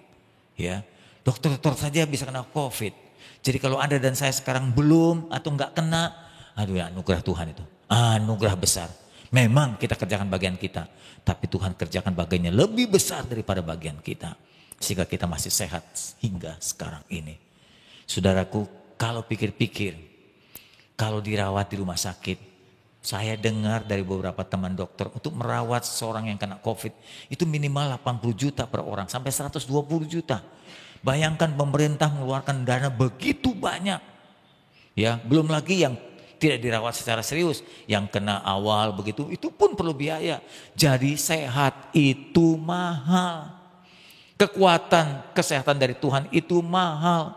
Ya, dokter-dokter saja bisa kena COVID. Jadi kalau Anda dan saya sekarang belum atau enggak kena, aduh ya anugerah Tuhan itu. Anugerah besar. Memang kita kerjakan bagian kita. Tapi Tuhan kerjakan bagiannya lebih besar daripada bagian kita. Sehingga kita masih sehat hingga sekarang ini. Saudaraku, kalau pikir-pikir, kalau dirawat di rumah sakit, Saya dengar dari beberapa teman dokter untuk merawat seorang yang kena COVID itu minimal 80 juta per orang sampai 120 juta. Bayangkan pemerintah mengeluarkan dana begitu banyak. Ya, belum lagi yang tidak dirawat secara serius, yang kena awal begitu itu pun perlu biaya. Jadi sehat itu mahal. Kekuatan kesehatan dari Tuhan itu mahal.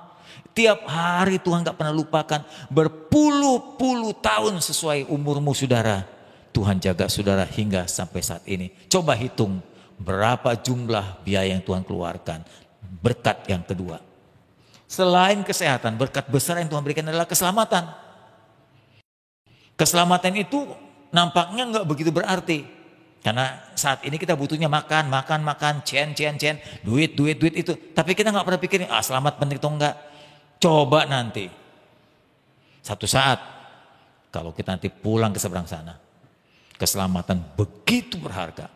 Tiap hari Tuhan gak pernah lupakan, berpuluh-puluh tahun sesuai umurmu saudara. Tuhan jaga saudara hingga sampai saat ini. Coba hitung berapa jumlah biaya yang Tuhan keluarkan. Berkat yang kedua. Selain kesehatan, berkat besar yang Tuhan berikan adalah keselamatan. Keselamatan itu nampaknya gak begitu berarti. Karena saat ini kita butuhnya makan, cen, duit itu. Tapi kita gak pernah pikirin, selamat penting atau enggak. Coba nanti, satu saat, kalau kita nanti pulang ke seberang sana, keselamatan begitu berharga.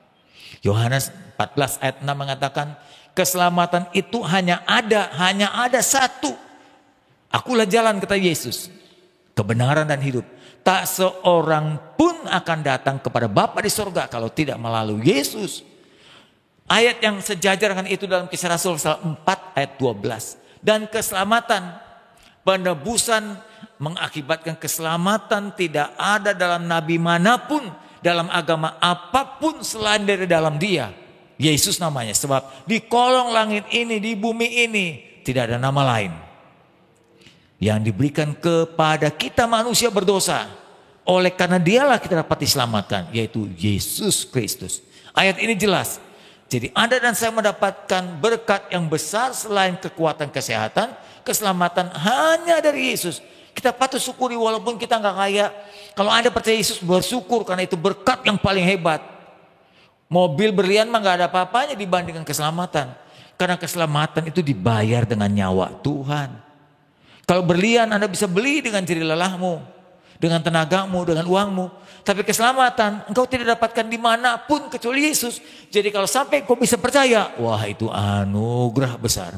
Yohanes 14 ayat 6 mengatakan, keselamatan itu hanya ada satu. Akulah jalan, kata Yesus, kebenaran dan hidup. Tak seorang pun akan datang kepada Bapa di surga kalau tidak melalui Yesus. Ayat yang sejajar dengan itu dalam Kisah Rasul 4 ayat 12. Dan keselamatan, penebusan mengakibatkan keselamatan tidak ada dalam nabi manapun, dalam agama apapun selain dari dalam Dia. Yesus namanya, sebab di kolong langit ini, di bumi ini tidak ada nama lain yang diberikan kepada kita manusia berdosa. Oleh karena Dialah kita dapat diselamatkan, yaitu Yesus Kristus. Ayat ini jelas. Jadi Anda dan saya mendapatkan berkat yang besar selain kekuatan kesehatan, keselamatan hanya dari Yesus. Kita patut syukuri walaupun kita nggak kaya. Kalau Anda percaya Yesus, bersyukur karena itu berkat yang paling hebat. Mobil berlian mah nggak ada apa-apanya dibandingkan keselamatan. Karena keselamatan itu dibayar dengan nyawa Tuhan. Kalau berlian Anda bisa beli dengan jerih lelahmu, dengan tenagamu, dengan uangmu. Tapi keselamatan engkau tidak dapatkan dimanapun kecuali Yesus. Jadi kalau sampai kau bisa percaya, wah itu anugerah besar.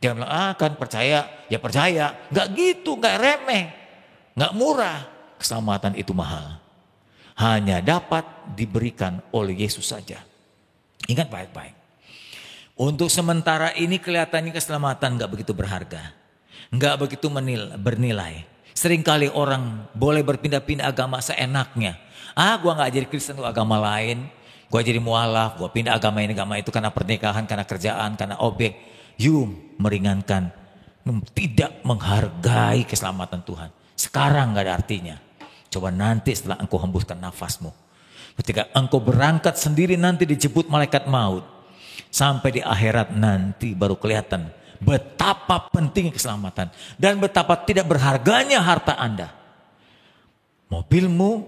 Jangan bilang, kan percaya, ya percaya. Gak gitu, gak remeh, gak murah. Keselamatan itu mahal. Hanya dapat diberikan oleh Yesus saja. Ingat baik-baik. Untuk sementara ini kelihatannya keselamatan gak begitu berharga. Gak begitu bernilai. Seringkali orang boleh berpindah-pindah agama seenaknya. Gua gak jadi Kristen tuh agama lain. Gua jadi mualaf, gua pindah agama ini, agama itu karena pernikahan, karena kerjaan, karena objek. You meringankan, tidak menghargai keselamatan Tuhan. Sekarang gak ada artinya. Coba nanti setelah engkau hembuskan nafasmu. Ketika engkau berangkat sendiri nanti dijemput malaikat maut. Sampai di akhirat nanti baru kelihatan betapa pentingnya keselamatan. Dan betapa tidak berharganya harta Anda. Mobilmu,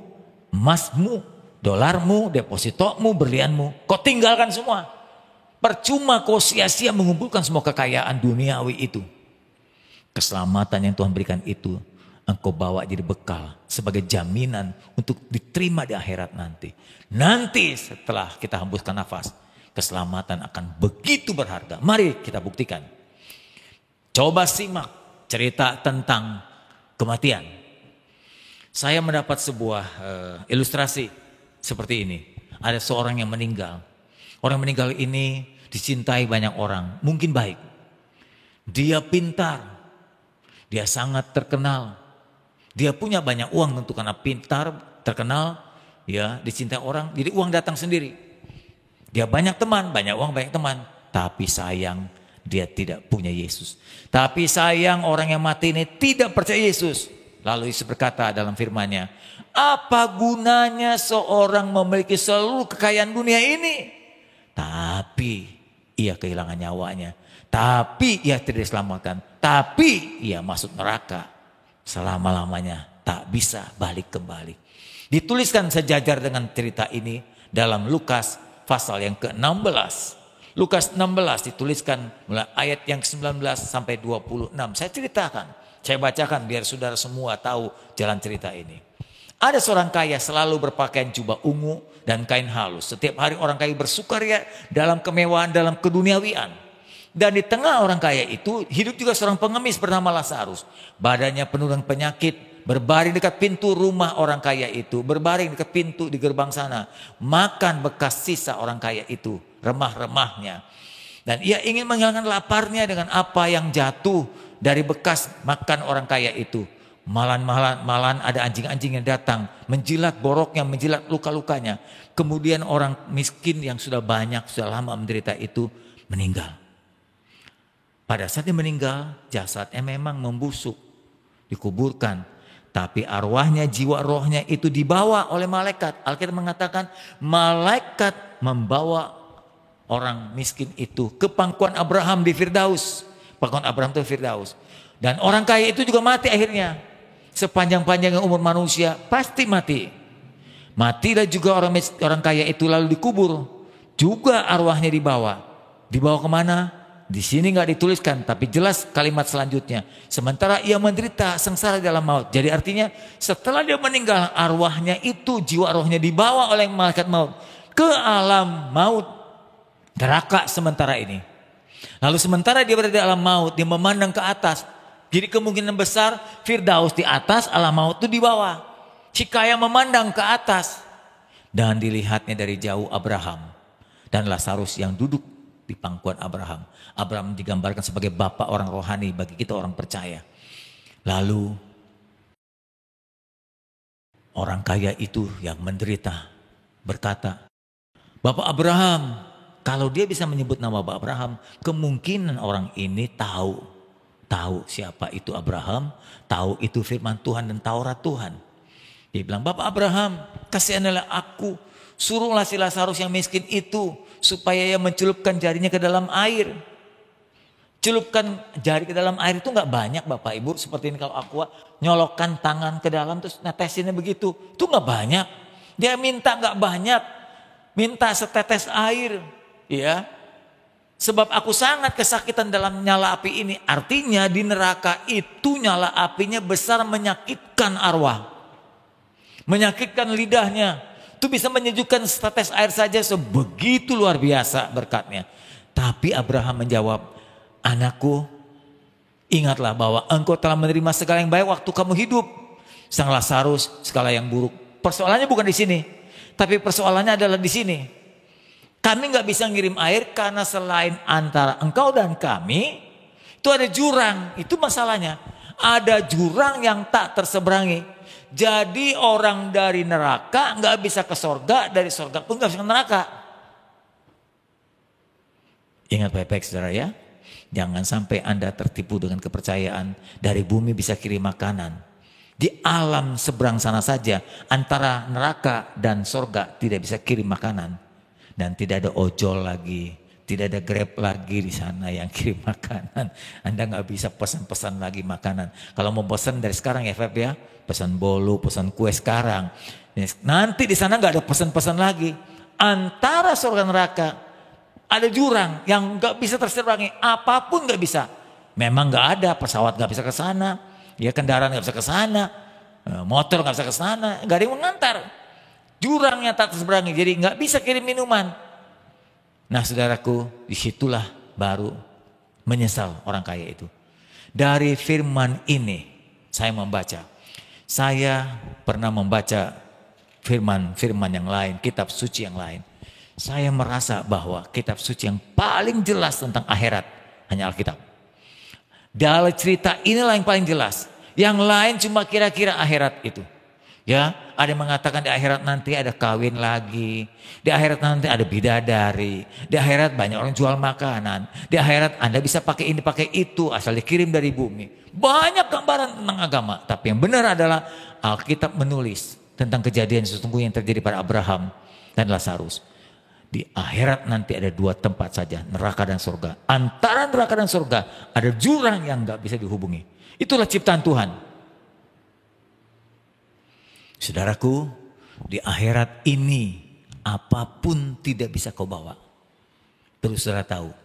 emasmu, dolarmu, depositomu, berlianmu. Kau tinggalkan semua. Percuma kau sia-sia mengumpulkan semua kekayaan duniawi itu. Keselamatan yang Tuhan berikan itu engkau bawa jadi bekal. Sebagai jaminan untuk diterima di akhirat nanti. Nanti setelah kita hembuskan nafas. Keselamatan akan begitu berharga. Mari kita buktikan. Coba simak cerita tentang kematian. Saya mendapat sebuah ilustrasi seperti ini. Ada seorang yang meninggal. Orang meninggal ini dicintai banyak orang. Mungkin baik. Dia pintar. Dia sangat terkenal. Dia punya banyak uang tentu karena pintar, terkenal, ya, dicintai orang. Jadi uang datang sendiri. Dia banyak teman, banyak uang, banyak teman. Tapi sayang, dia tidak punya Yesus. Tapi sayang orang yang mati ini tidak percaya Yesus. Lalu Yesus berkata dalam firman-Nya, apa gunanya seorang memiliki seluruh kekayaan dunia ini, tapi ia kehilangan nyawanya, tapi ia tidak diselamatkan, tapi ia masuk neraka selama-lamanya, tak bisa balik kembali. Dituliskan sejajar dengan cerita ini dalam Lukas pasal yang ke-16. Lukas 16 dituliskan mulai ayat yang ke-19 sampai 26. Saya ceritakan, saya bacakan biar saudara semua tahu jalan cerita ini. Ada seorang kaya selalu berpakaian jubah ungu dan kain halus. Setiap hari orang kaya bersukaria dalam kemewahan, dalam keduniawian. Dan di tengah orang kaya itu hidup juga seorang pengemis bernama Lazarus. Badannya penuh dengan penyakit berbaring dekat pintu rumah orang kaya itu, berbaring dekat pintu di gerbang sana, makan bekas sisa orang kaya itu, remah-remahnya. Dan ia ingin menghilangkan laparnya dengan apa yang jatuh dari bekas makan orang kaya itu. Malan ada anjing-anjing yang datang, menjilat boroknya, menjilat luka-lukanya. Kemudian orang miskin yang sudah banyak, sudah lama menderita itu meninggal. Pada saat dia meninggal, jasadnya memang membusuk, dikuburkan. Tapi arwahnya, jiwa rohnya itu dibawa oleh malaikat. Alkitab mengatakan malaikat membawa orang miskin itu ke pangkuan Abraham di Firdaus. Pangkuan Abraham itu Firdaus. Dan orang kaya itu juga mati akhirnya. Sepanjang-panjangnya umur manusia pasti mati. Matilah juga orang kaya itu lalu dikubur. Juga arwahnya dibawa. Dibawa kemana? Di sini nggak dituliskan, tapi jelas kalimat selanjutnya. Sementara ia menderita sengsara dalam maut. Jadi artinya setelah dia meninggal, arwahnya itu, jiwa rohnya dibawa oleh malaikat maut ke alam maut, neraka sementara ini. Lalu sementara dia berada di alam maut, dia memandang ke atas. Jadi kemungkinan besar Firdaus di atas, alam maut itu di bawah. Si kaya memandang ke atas. Dan dilihatnya dari jauh Abraham dan Lazarus yang duduk di pangkuan Abraham. Abraham digambarkan sebagai bapak orang rohani bagi kita orang percaya. Lalu orang kaya itu yang menderita berkata, Bapak Abraham. Kalau dia bisa menyebut nama Bapak Abraham, kemungkinan orang ini tahu siapa itu Abraham, tahu itu firman Tuhan dan Taurat Tuhan. Dia bilang, Bapak Abraham, kasihanilah aku, suruhlah si Lazarus yang miskin itu supaya ia mencelupkan jarinya ke dalam air. Celupkan jari ke dalam air itu nggak banyak Bapak Ibu, seperti ini kalau aku nyolokkan tangan ke dalam terus netesinnya begitu, itu nggak banyak. Dia minta nggak banyak, minta setetes air, ya. Sebab aku sangat kesakitan dalam nyala api ini. Artinya di neraka itu nyala apinya besar, menyakitkan arwah. Menyakitkan lidahnya. Itu bisa menyejukkan setetes air saja, sebegitu luar biasa berkatnya. Tapi Abraham menjawab, anakku, ingatlah bahwa engkau telah menerima segala yang baik waktu kamu hidup. Sang Lazarus segala yang buruk. Persoalannya bukan di sini. Tapi persoalannya adalah di sini. Kami nggak bisa ngirim air karena selain antara engkau dan kami itu ada jurang. Itu masalahnya. Ada jurang yang tak terseberangi. Jadi orang dari neraka nggak bisa ke sorga, dari sorga pun nggak bisa ke neraka. Ingat baik-baik saudara ya. Jangan sampai Anda tertipu dengan kepercayaan dari bumi bisa kirim makanan. Di alam seberang sana saja antara neraka dan sorga tidak bisa kirim makanan. Dan tidak ada ojol lagi, tidak ada Grab lagi di sana yang kirim makanan. Anda nggak bisa pesan-pesan lagi makanan. Kalau mau pesan dari sekarang ya Feb ya, pesan bolu, pesan kue sekarang. Nanti di sana nggak ada pesan-pesan lagi. Antara surga neraka ada jurang yang nggak bisa terseberangi, apapun nggak bisa. Memang nggak ada, pesawat nggak bisa ke sana, ya kendaraan nggak bisa ke sana, motor nggak bisa ke sana, nggak ada yang mengantar. Jurangnya tak terseberangi, jadi nggak bisa kirim minuman. Nah saudaraku, disitulah baru menyesal orang kaya itu. Dari firman ini saya membaca. Saya pernah membaca firman yang lain, kitab suci yang lain. Saya merasa bahwa kitab suci yang paling jelas tentang akhirat hanya Alkitab. Dalam cerita inilah yang paling jelas. Yang lain cuma kira-kira akhirat itu. Ya, ada yang mengatakan di akhirat nanti ada kawin lagi, di akhirat nanti ada bidadari, di akhirat banyak orang jual makanan, di akhirat Anda bisa pakai ini pakai itu asal dikirim dari bumi. Banyak gambaran tentang agama, tapi yang benar adalah Alkitab menulis tentang kejadian sesungguhnya yang terjadi pada Abraham dan Lazarus. Di akhirat nanti ada dua tempat saja, neraka dan surga. Antara neraka dan surga ada jurang yang gak bisa dihubungi. Itulah ciptaan Tuhan. Saudaraku, di akhirat ini apapun tidak bisa kau bawa. Perlu saudara tahu,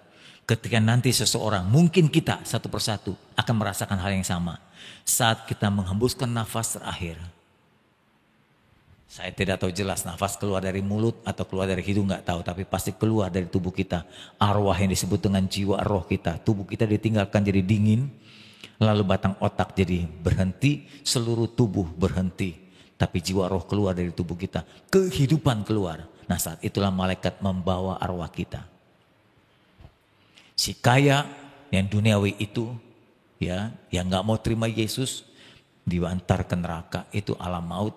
ketika nanti seseorang, mungkin kita satu persatu akan merasakan hal yang sama. Saat kita menghembuskan nafas terakhir. Saya tidak tahu jelas nafas keluar dari mulut atau keluar dari hidung, gak tahu. Tapi pasti keluar dari tubuh kita. Arwah yang disebut dengan jiwa roh kita. Tubuh kita ditinggalkan jadi dingin. Lalu batang otak jadi berhenti, seluruh tubuh berhenti. Tapi jiwa roh keluar dari tubuh kita, kehidupan keluar. Nah saat itulah malaikat membawa arwah kita. Si kaya yang duniawi itu, ya, yang gak mau terima Yesus, diantar ke neraka, itu alam maut.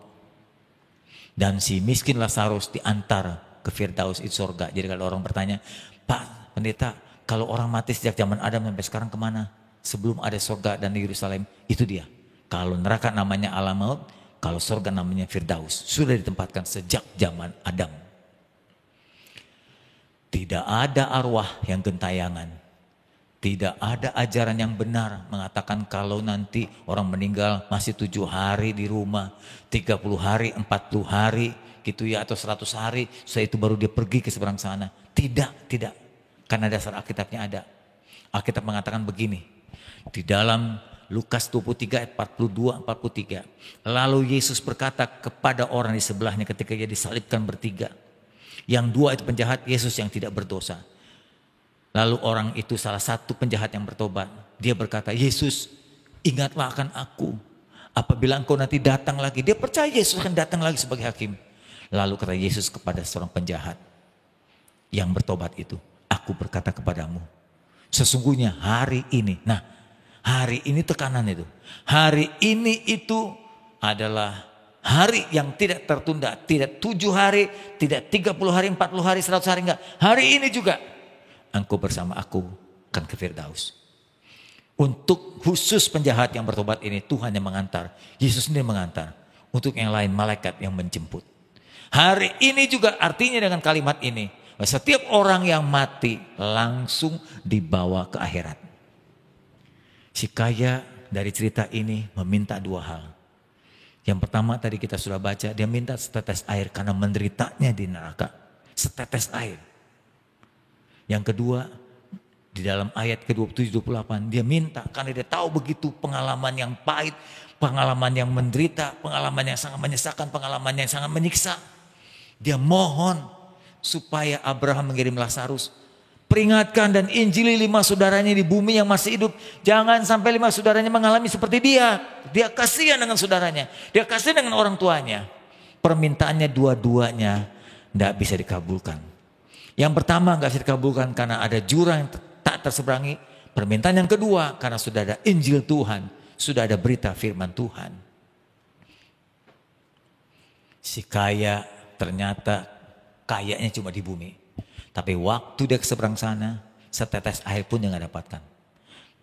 Dan si miskin Lazarus diantar ke Firdaus, itu surga. Jadi kalau orang bertanya, Pak Pendeta, kalau orang mati sejak zaman Adam sampai sekarang kemana? Sebelum ada surga dan Yerusalem, itu dia. Kalau neraka namanya alam maut, kalau surga namanya Firdaus. Sudah ditempatkan sejak zaman Adam. Tidak ada arwah yang gentayangan. Tidak ada ajaran yang benar mengatakan kalau nanti orang meninggal masih 7 hari di rumah, 30 hari, 40 hari gitu ya, atau 100 hari, setelah itu baru dia pergi ke seberang sana. Tidak. Karena dasar Alkitabnya ada. Alkitab mengatakan begini, di dalam Lukas 23 ayat 42-43. Lalu Yesus berkata kepada orang di sebelahnya ketika dia disalibkan bertiga. Yang dua itu penjahat, Yesus yang tidak berdosa. Lalu orang itu salah satu penjahat yang bertobat. Dia berkata, Yesus ingatlah akan aku. Apabila engkau nanti datang lagi. Dia percaya Yesus akan datang lagi sebagai hakim. Lalu kata Yesus kepada seorang penjahat yang bertobat itu, aku berkata kepadamu, sesungguhnya hari ini. Nah, hari ini tekanan itu. Hari ini itu adalah hari yang tidak tertunda. Tidak 7 hari, tidak 30 hari, 40 hari, 100 hari, enggak. Hari ini juga engkau bersama aku akan ke Firdaus. Untuk khusus penjahat yang bertobat ini Tuhan yang mengantar. Yesus sendiri mengantar. Untuk yang lain malaikat yang menjemput. Hari ini juga artinya dengan kalimat ini. Setiap orang yang mati langsung dibawa ke akhirat. Si kaya dari cerita ini meminta 2 hal. Yang pertama tadi kita sudah baca, dia minta setetes air karena menderitanya di neraka. Setetes air. Yang kedua, di dalam ayat ke-27-28, dia minta karena dia tahu begitu pengalaman yang pahit, pengalaman yang menderita, pengalaman yang sangat menyesakan, pengalaman yang sangat menyiksa. Dia mohon supaya Abraham mengirim Lazarus. Peringatkan dan injili 5 saudaranya di bumi yang masih hidup. Jangan sampai 5 saudaranya mengalami seperti dia. Dia kasihan dengan saudaranya. Dia kasihan dengan orang tuanya. Permintaannya dua-duanya tidak bisa dikabulkan. Yang pertama tidak bisa dikabulkan karena ada jurang yang tak terseberangi. Permintaan yang kedua karena sudah ada Injil Tuhan. Sudah ada berita firman Tuhan. Si kaya ternyata kayanya cuma di bumi. Tapi waktu dia ke seberang sana, setetes air pun dia gak dapatkan.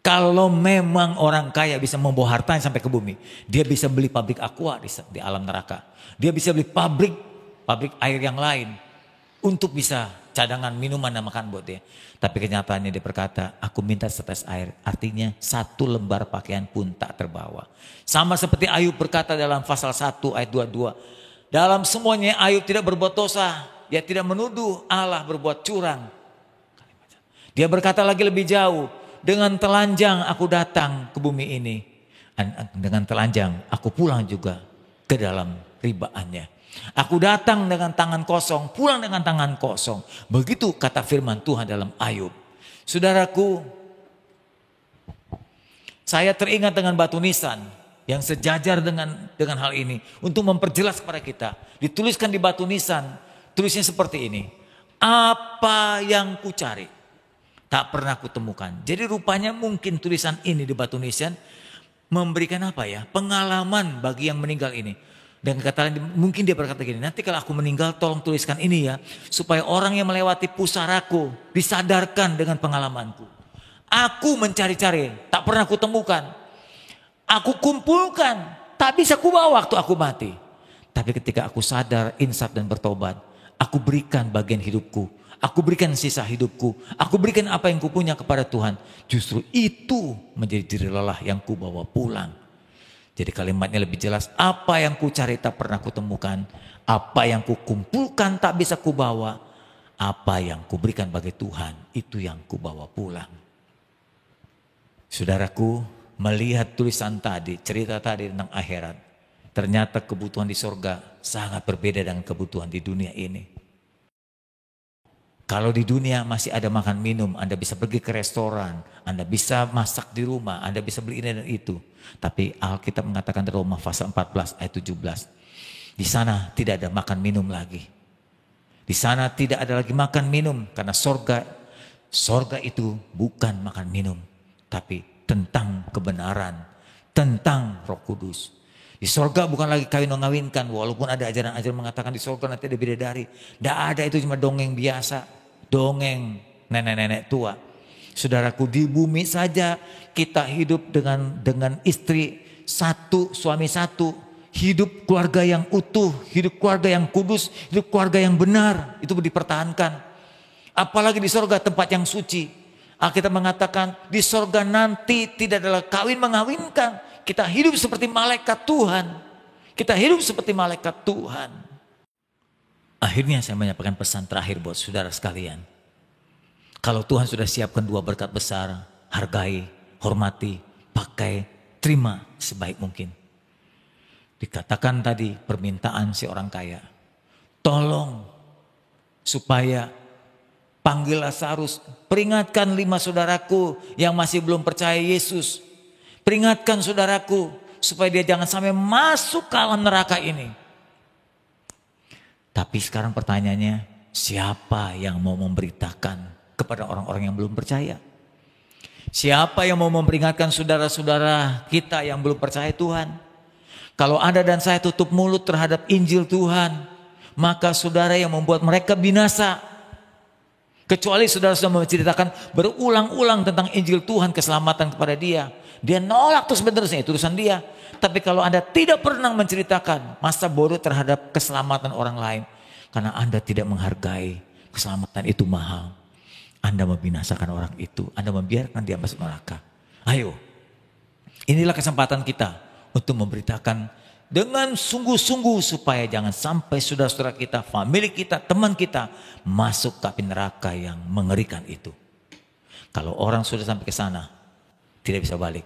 Kalau memang orang kaya bisa membawa hartanya sampai ke bumi, dia bisa beli pabrik aqua di alam neraka. Dia bisa beli pabrik air yang lain untuk bisa cadangan minuman dan makan buat dia. Tapi kenyataannya dia berkata, aku minta setetes air. Artinya 1 lembar pakaian pun tak terbawa. Sama seperti Ayub berkata dalam pasal 1 ayat 22. Dalam semuanya Ayub tidak berbuat dosa. Dia tidak menuduh Allah berbuat curang. Dia berkata lagi lebih jauh. Dengan telanjang aku datang ke bumi ini. Dengan telanjang aku pulang juga ke dalam ribaannya. Aku datang dengan tangan kosong, pulang dengan tangan kosong. Begitu kata firman Tuhan dalam Ayub. Saudaraku, saya teringat dengan batu nisan yang sejajar dengan hal ini. Untuk memperjelas kepada kita. Dituliskan di batu nisan. Tulisnya seperti ini. Apa yang ku cari tak pernah kutemukan. Jadi rupanya mungkin tulisan ini di batu nisan memberikan apa ya? Pengalaman bagi yang meninggal ini. Dan kata lain mungkin dia berkata gini, nanti kalau aku meninggal tolong tuliskan ini ya. Supaya orang yang melewati pusaraku disadarkan dengan pengalamanku. Aku mencari-cari, tak pernah kutemukan. Aku kumpulkan, tak bisa kubawa waktu aku mati. Tapi ketika aku sadar, insaf dan bertobat. Aku berikan bagian hidupku. Aku berikan sisa hidupku. Aku berikan apa yang kupunya kepada Tuhan. Justru itu menjadi diri lelah yang kubawa pulang. Jadi kalimatnya lebih jelas. Apa yang ku cari tak pernah kutemukan. Apa yang ku kumpulkan tak bisa kubawa. Apa yang kuberikan bagi Tuhan. Itu yang kubawa pulang. Saudaraku, melihat tulisan tadi, cerita tadi tentang akhirat. Ternyata kebutuhan di sorga sangat berbeda dengan kebutuhan di dunia ini. Kalau di dunia masih ada makan minum, Anda bisa pergi ke restoran, Anda bisa masak di rumah, Anda bisa beli ini dan itu. Tapi Alkitab mengatakan di Roma pasal 14 ayat 17. Di sana tidak ada makan minum lagi. Di sana tidak ada lagi makan minum karena sorga itu bukan makan minum, tapi tentang kebenaran, tentang Roh Kudus. Di sorga bukan lagi kawin mengawinkan, walaupun ada ajaran-ajaran mengatakan di sorga nanti ada bidadari. Tidak ada, itu cuma dongeng biasa, dongeng nenek-nenek tua. Saudaraku, di bumi saja kita hidup dengan istri satu, suami satu, hidup keluarga yang utuh, hidup keluarga yang kudus, hidup keluarga yang benar, itu dipertahankan. Apalagi di sorga, tempat yang suci. Alkitab mengatakan di sorga nanti tidak adalah kawin mengawinkan. Kita hidup seperti malaikat Tuhan. Kita hidup seperti malaikat Tuhan. Akhirnya saya menyampaikan pesan terakhir buat saudara sekalian. Kalau Tuhan sudah siapkan 2 berkat besar, hargai, hormati, pakai, terima sebaik mungkin. Dikatakan tadi permintaan si orang kaya. Tolong supaya panggil Lazarus, peringatkan 5 saudaraku yang masih belum percaya Yesus. Peringatkan saudaraku supaya dia jangan sampai masuk ke alam neraka ini. Tapi sekarang pertanyaannya, siapa yang mau memberitakan kepada orang-orang yang belum percaya? Siapa yang mau memperingatkan saudara-saudara kita yang belum percaya Tuhan? Kalau Anda dan saya tutup mulut terhadap Injil Tuhan, maka saudara yang membuat mereka binasa. Kecuali saudara sudah menceritakan berulang-ulang tentang Injil Tuhan, keselamatan kepada dia. Dia nolak terus menerusnya, itu urusan dia. Tapi kalau Anda tidak pernah menceritakan masa bodoh terhadap keselamatan orang lain, karena Anda tidak menghargai keselamatan itu mahal, Anda membinasakan orang itu. Anda membiarkan dia masuk neraka. Ayo, inilah kesempatan kita untuk memberitakan dengan sungguh-sungguh supaya jangan sampai saudara-saudara kita, famili kita, teman kita masuk ke api neraka yang mengerikan itu. Kalau orang sudah sampai ke sana, tidak bisa balik.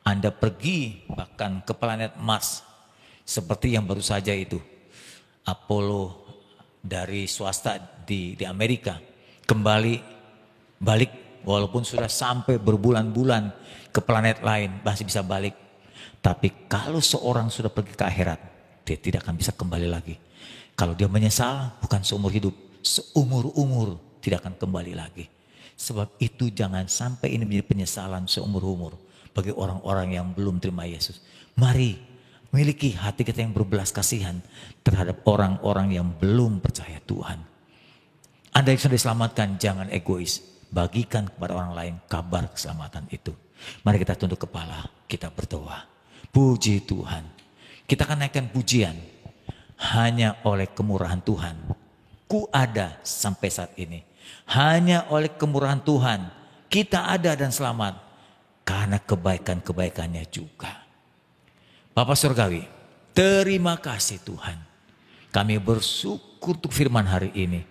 Anda pergi bahkan ke planet Mars, seperti yang baru saja itu Apollo dari swasta di Amerika kembali balik, walaupun sudah sampai berbulan-bulan ke planet lain masih bisa balik. Tapi kalau seorang sudah pergi ke akhirat, dia tidak akan bisa kembali lagi. Kalau dia menyesal, bukan seumur hidup, seumur-umur tidak akan kembali lagi. Sebab itu jangan sampai ini menjadi penyesalan seumur-umur bagi orang-orang yang belum terima Yesus. Mari miliki hati kita yang berbelas kasihan terhadap orang-orang yang belum percaya Tuhan. Anda yang sudah diselamatkan, jangan egois. Bagikan kepada orang lain kabar keselamatan itu. Mari kita tunduk kepala, kita berdoa. Puji Tuhan. Kita akan naikkan pujian. Hanya oleh kemurahan Tuhan ku ada sampai saat ini. Hanya oleh kemurahan Tuhan kita ada dan selamat. Karena kebaikan-kebaikannya juga. Bapak Surgawi, terima kasih Tuhan. Kami bersyukur untuk firman hari ini.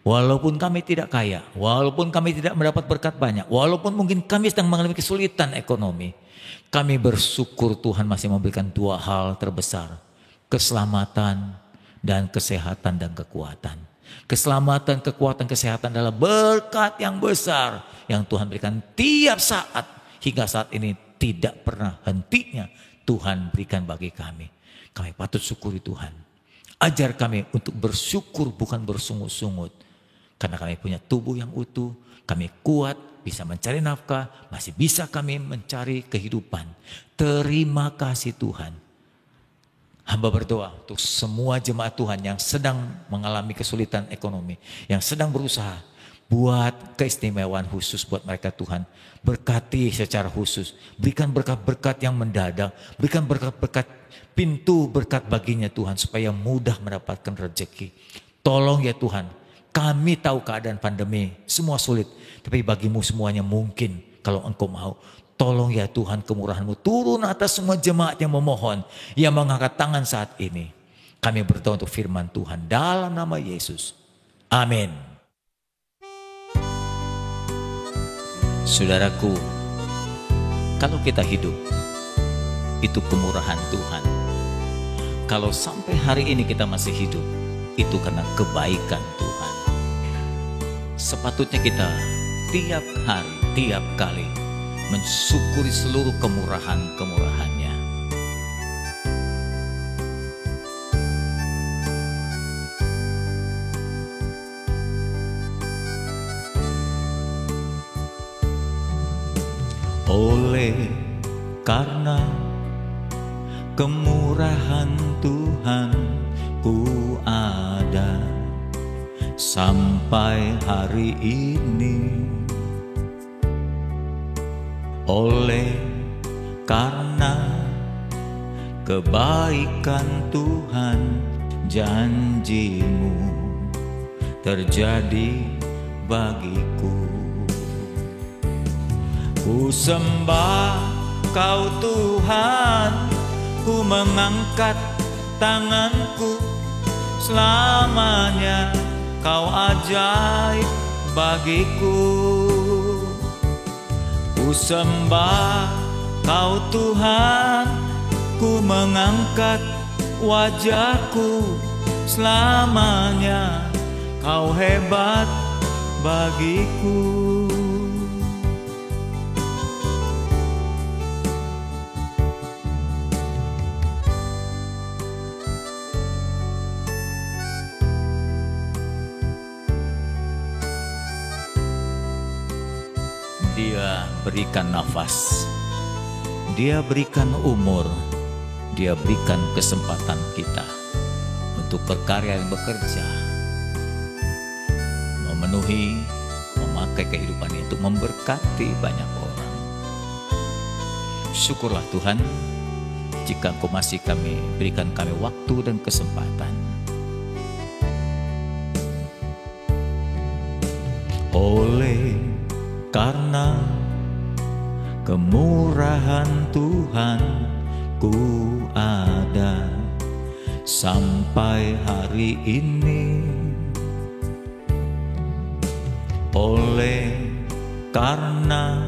Walaupun kami tidak kaya, walaupun kami tidak mendapat berkat banyak, walaupun mungkin kami sedang mengalami kesulitan ekonomi, kami bersyukur Tuhan masih memberikan 2 hal terbesar. Keselamatan dan kesehatan dan kekuatan. Keselamatan, kekuatan, kesehatan adalah berkat yang besar yang Tuhan berikan tiap saat. Hingga saat ini tidak pernah hentinya Tuhan berikan bagi kami. Kami patut syukuri Tuhan. Ajar kami untuk bersyukur bukan bersungut-sungut. Karena kami punya tubuh yang utuh, kami kuat, bisa mencari nafkah, masih bisa kami mencari kehidupan. Terima kasih Tuhan. Hamba berdoa untuk semua jemaat Tuhan yang sedang mengalami kesulitan ekonomi, yang sedang berusaha, buat keistimewaan khusus buat mereka Tuhan. Berkati secara khusus, berikan berkat-berkat yang mendadak, berikan berkat-berkat pintu berkat baginya Tuhan supaya mudah mendapatkan rezeki. Tolong ya Tuhan, kami tahu keadaan pandemi semua sulit, tapi bagimu semuanya mungkin kalau Engkau mau. Tolong ya Tuhan, kemurahan-Mu turun atas semua jemaat yang memohon, yang mengangkat tangan saat ini. Kami berdoa untuk firman Tuhan dalam nama Yesus. Amin. Saudaraku, kalau kita hidup, itu kemurahan Tuhan. Kalau sampai hari ini kita masih hidup, itu karena kebaikan Tuhan. sepatutnya kita tiap hari, tiap kali mensyukuri seluruh kemurahan-kemurahannya. Oleh karena kemurahan Tuhan ku ada sampai hari ini. Oleh karena kebaikan Tuhan, janji-Mu terjadi bagiku. Ku sembah Kau Tuhan, ku mengangkat tanganku, selamanya Kau ajaib bagiku. Ku sembah Kau Tuhan, ku mengangkat wajahku, selamanya Kau hebat bagiku. Dia berikan nafas, Dia berikan umur, Dia berikan kesempatan kita untuk berkarya dan bekerja, memenuhi, memakai kehidupan itu memberkati banyak orang. Syukurlah Tuhan, jika Engkau masih berikan kami waktu dan kesempatan. Oleh karena kemurahan Tuhan ku ada sampai hari ini. Oleh karena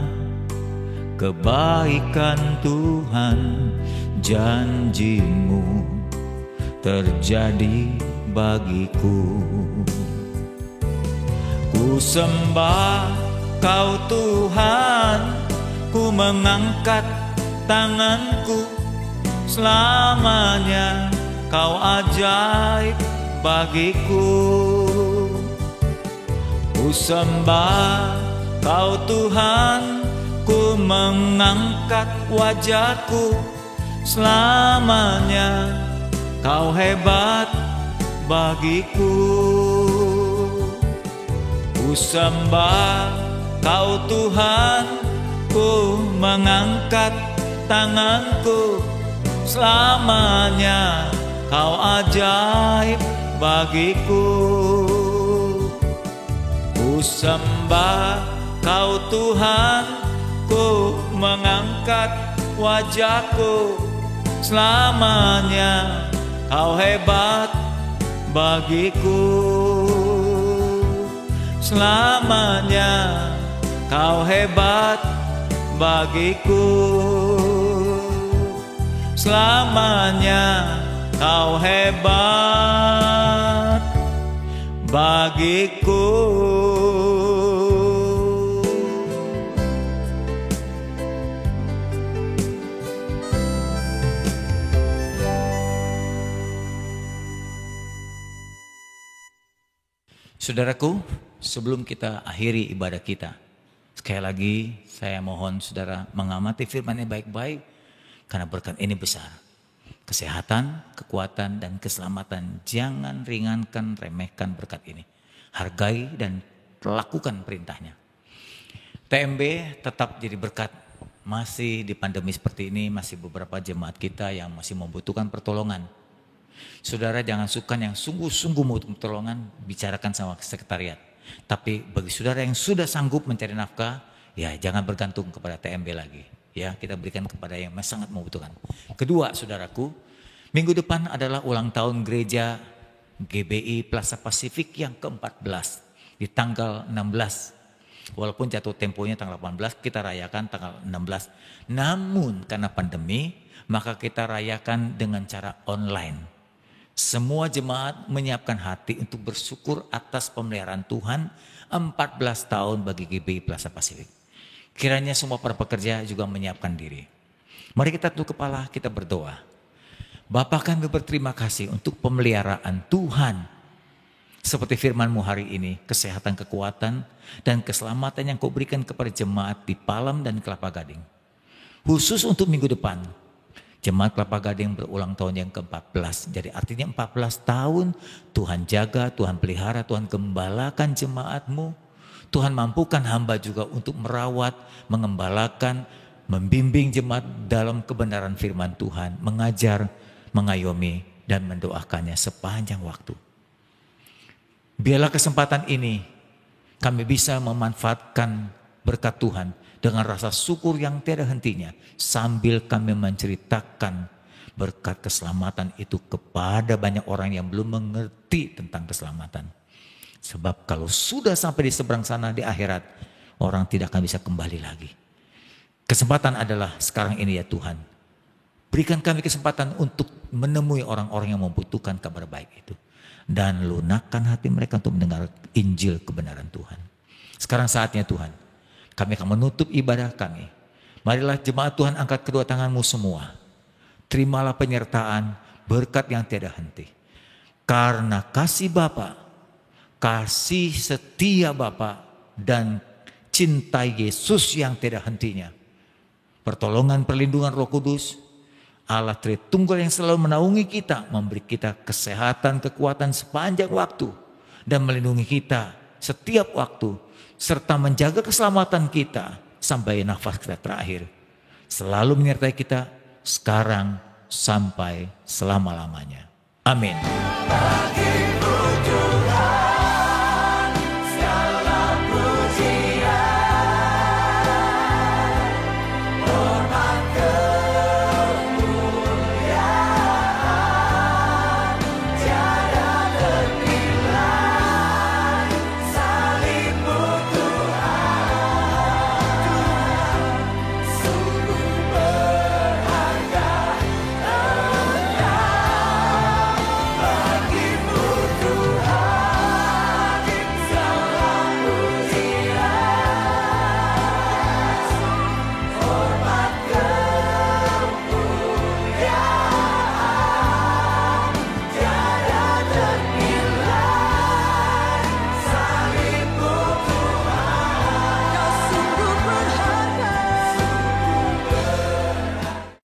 kebaikan Tuhan, janji-Mu terjadi bagiku. Ku sembah Kau Tuhan, ku mengangkat tanganku, selamanya Kau ajaib bagiku. Ku sembah Kau Tuhan, ku mengangkat wajahku, selamanya Kau hebat bagiku. Ku sembah Kau Tuhan, ku mengangkat tanganku, selamanya Kau ajaib bagiku. Ku sembah Kau Tuhan, ku mengangkat wajahku, selamanya Kau hebat bagiku. Selamanya Kau hebat bagiku, selamanya Kau hebat bagiku. Saudaraku, sebelum kita akhiri ibadah kita, sekali lagi saya mohon saudara mengamati firman-Nya baik-baik, karena berkat ini besar. Kesehatan, kekuatan, dan keselamatan, jangan ringankan, remehkan berkat ini. Hargai dan lakukan perintahnya. TMB tetap jadi berkat. Masih di pandemi seperti ini, masih beberapa jemaat kita yang masih membutuhkan pertolongan. Saudara jangan sukar yang sungguh-sungguh mau pertolongan, bicarakan sama sekretariat. Tapi bagi saudara yang sudah sanggup mencari nafkah, ya jangan bergantung kepada TMB lagi. Ya, kita berikan kepada yang sangat membutuhkan. Kedua, saudaraku, minggu depan adalah ulang tahun gereja GBI Plaza Pasifik yang ke-14 di tanggal 16. Walaupun jatuh temponya tanggal 18, kita rayakan tanggal 16. Namun karena pandemi, maka kita rayakan dengan cara online. Semua jemaat menyiapkan hati untuk bersyukur atas pemeliharaan Tuhan, 14 tahun bagi GBI Plaza Pasifik. Kiranya semua para pekerja juga menyiapkan diri. Mari kita tunduk kepala, kita berdoa. Bapa, kami berterima kasih untuk pemeliharaan Tuhan. Seperti firman-Mu hari ini, kesehatan, kekuatan, dan keselamatan yang Kau berikan kepada jemaat di Palem dan Kelapa Gading. Khusus untuk minggu depan, jemaat Kelapa Gading berulang tahun yang ke-14. Jadi artinya 14 tahun Tuhan jaga, Tuhan pelihara, Tuhan gembalakan jemaat-Mu. Tuhan mampukan hamba juga untuk merawat, mengembalakan, membimbing jemaat dalam kebenaran firman Tuhan, mengajar, mengayomi, dan mendoakannya sepanjang waktu. Biarlah kesempatan ini kami bisa memanfaatkan berkat Tuhan dengan rasa syukur yang tiada hentinya, sambil kami menceritakan berkat keselamatan itu kepada banyak orang yang belum mengerti tentang keselamatan. Sebab kalau sudah sampai di seberang sana di akhirat, orang tidak akan bisa kembali lagi. Kesempatan adalah sekarang ini ya Tuhan. Berikan kami kesempatan untuk menemui orang-orang yang membutuhkan kabar baik itu. Dan lunakkan hati mereka untuk mendengar Injil kebenaran Tuhan. Sekarang saatnya Tuhan, kami akan menutup ibadah kami. Marilah jemaat Tuhan angkat kedua tangan-Mu semua. Terimalah penyertaan berkat yang tiada henti. Karena kasih Bapa, kasih setia Bapa, dan cinta Yesus yang tiada hentinya. Pertolongan perlindungan Roh Kudus, Allah Tritunggal yang selalu menaungi kita, memberi kita kesehatan, kekuatan sepanjang waktu, dan melindungi kita setiap waktu, serta menjaga keselamatan kita sampai nafas kita terakhir. Selalu menyertai kita sekarang sampai selama-lamanya. Amin.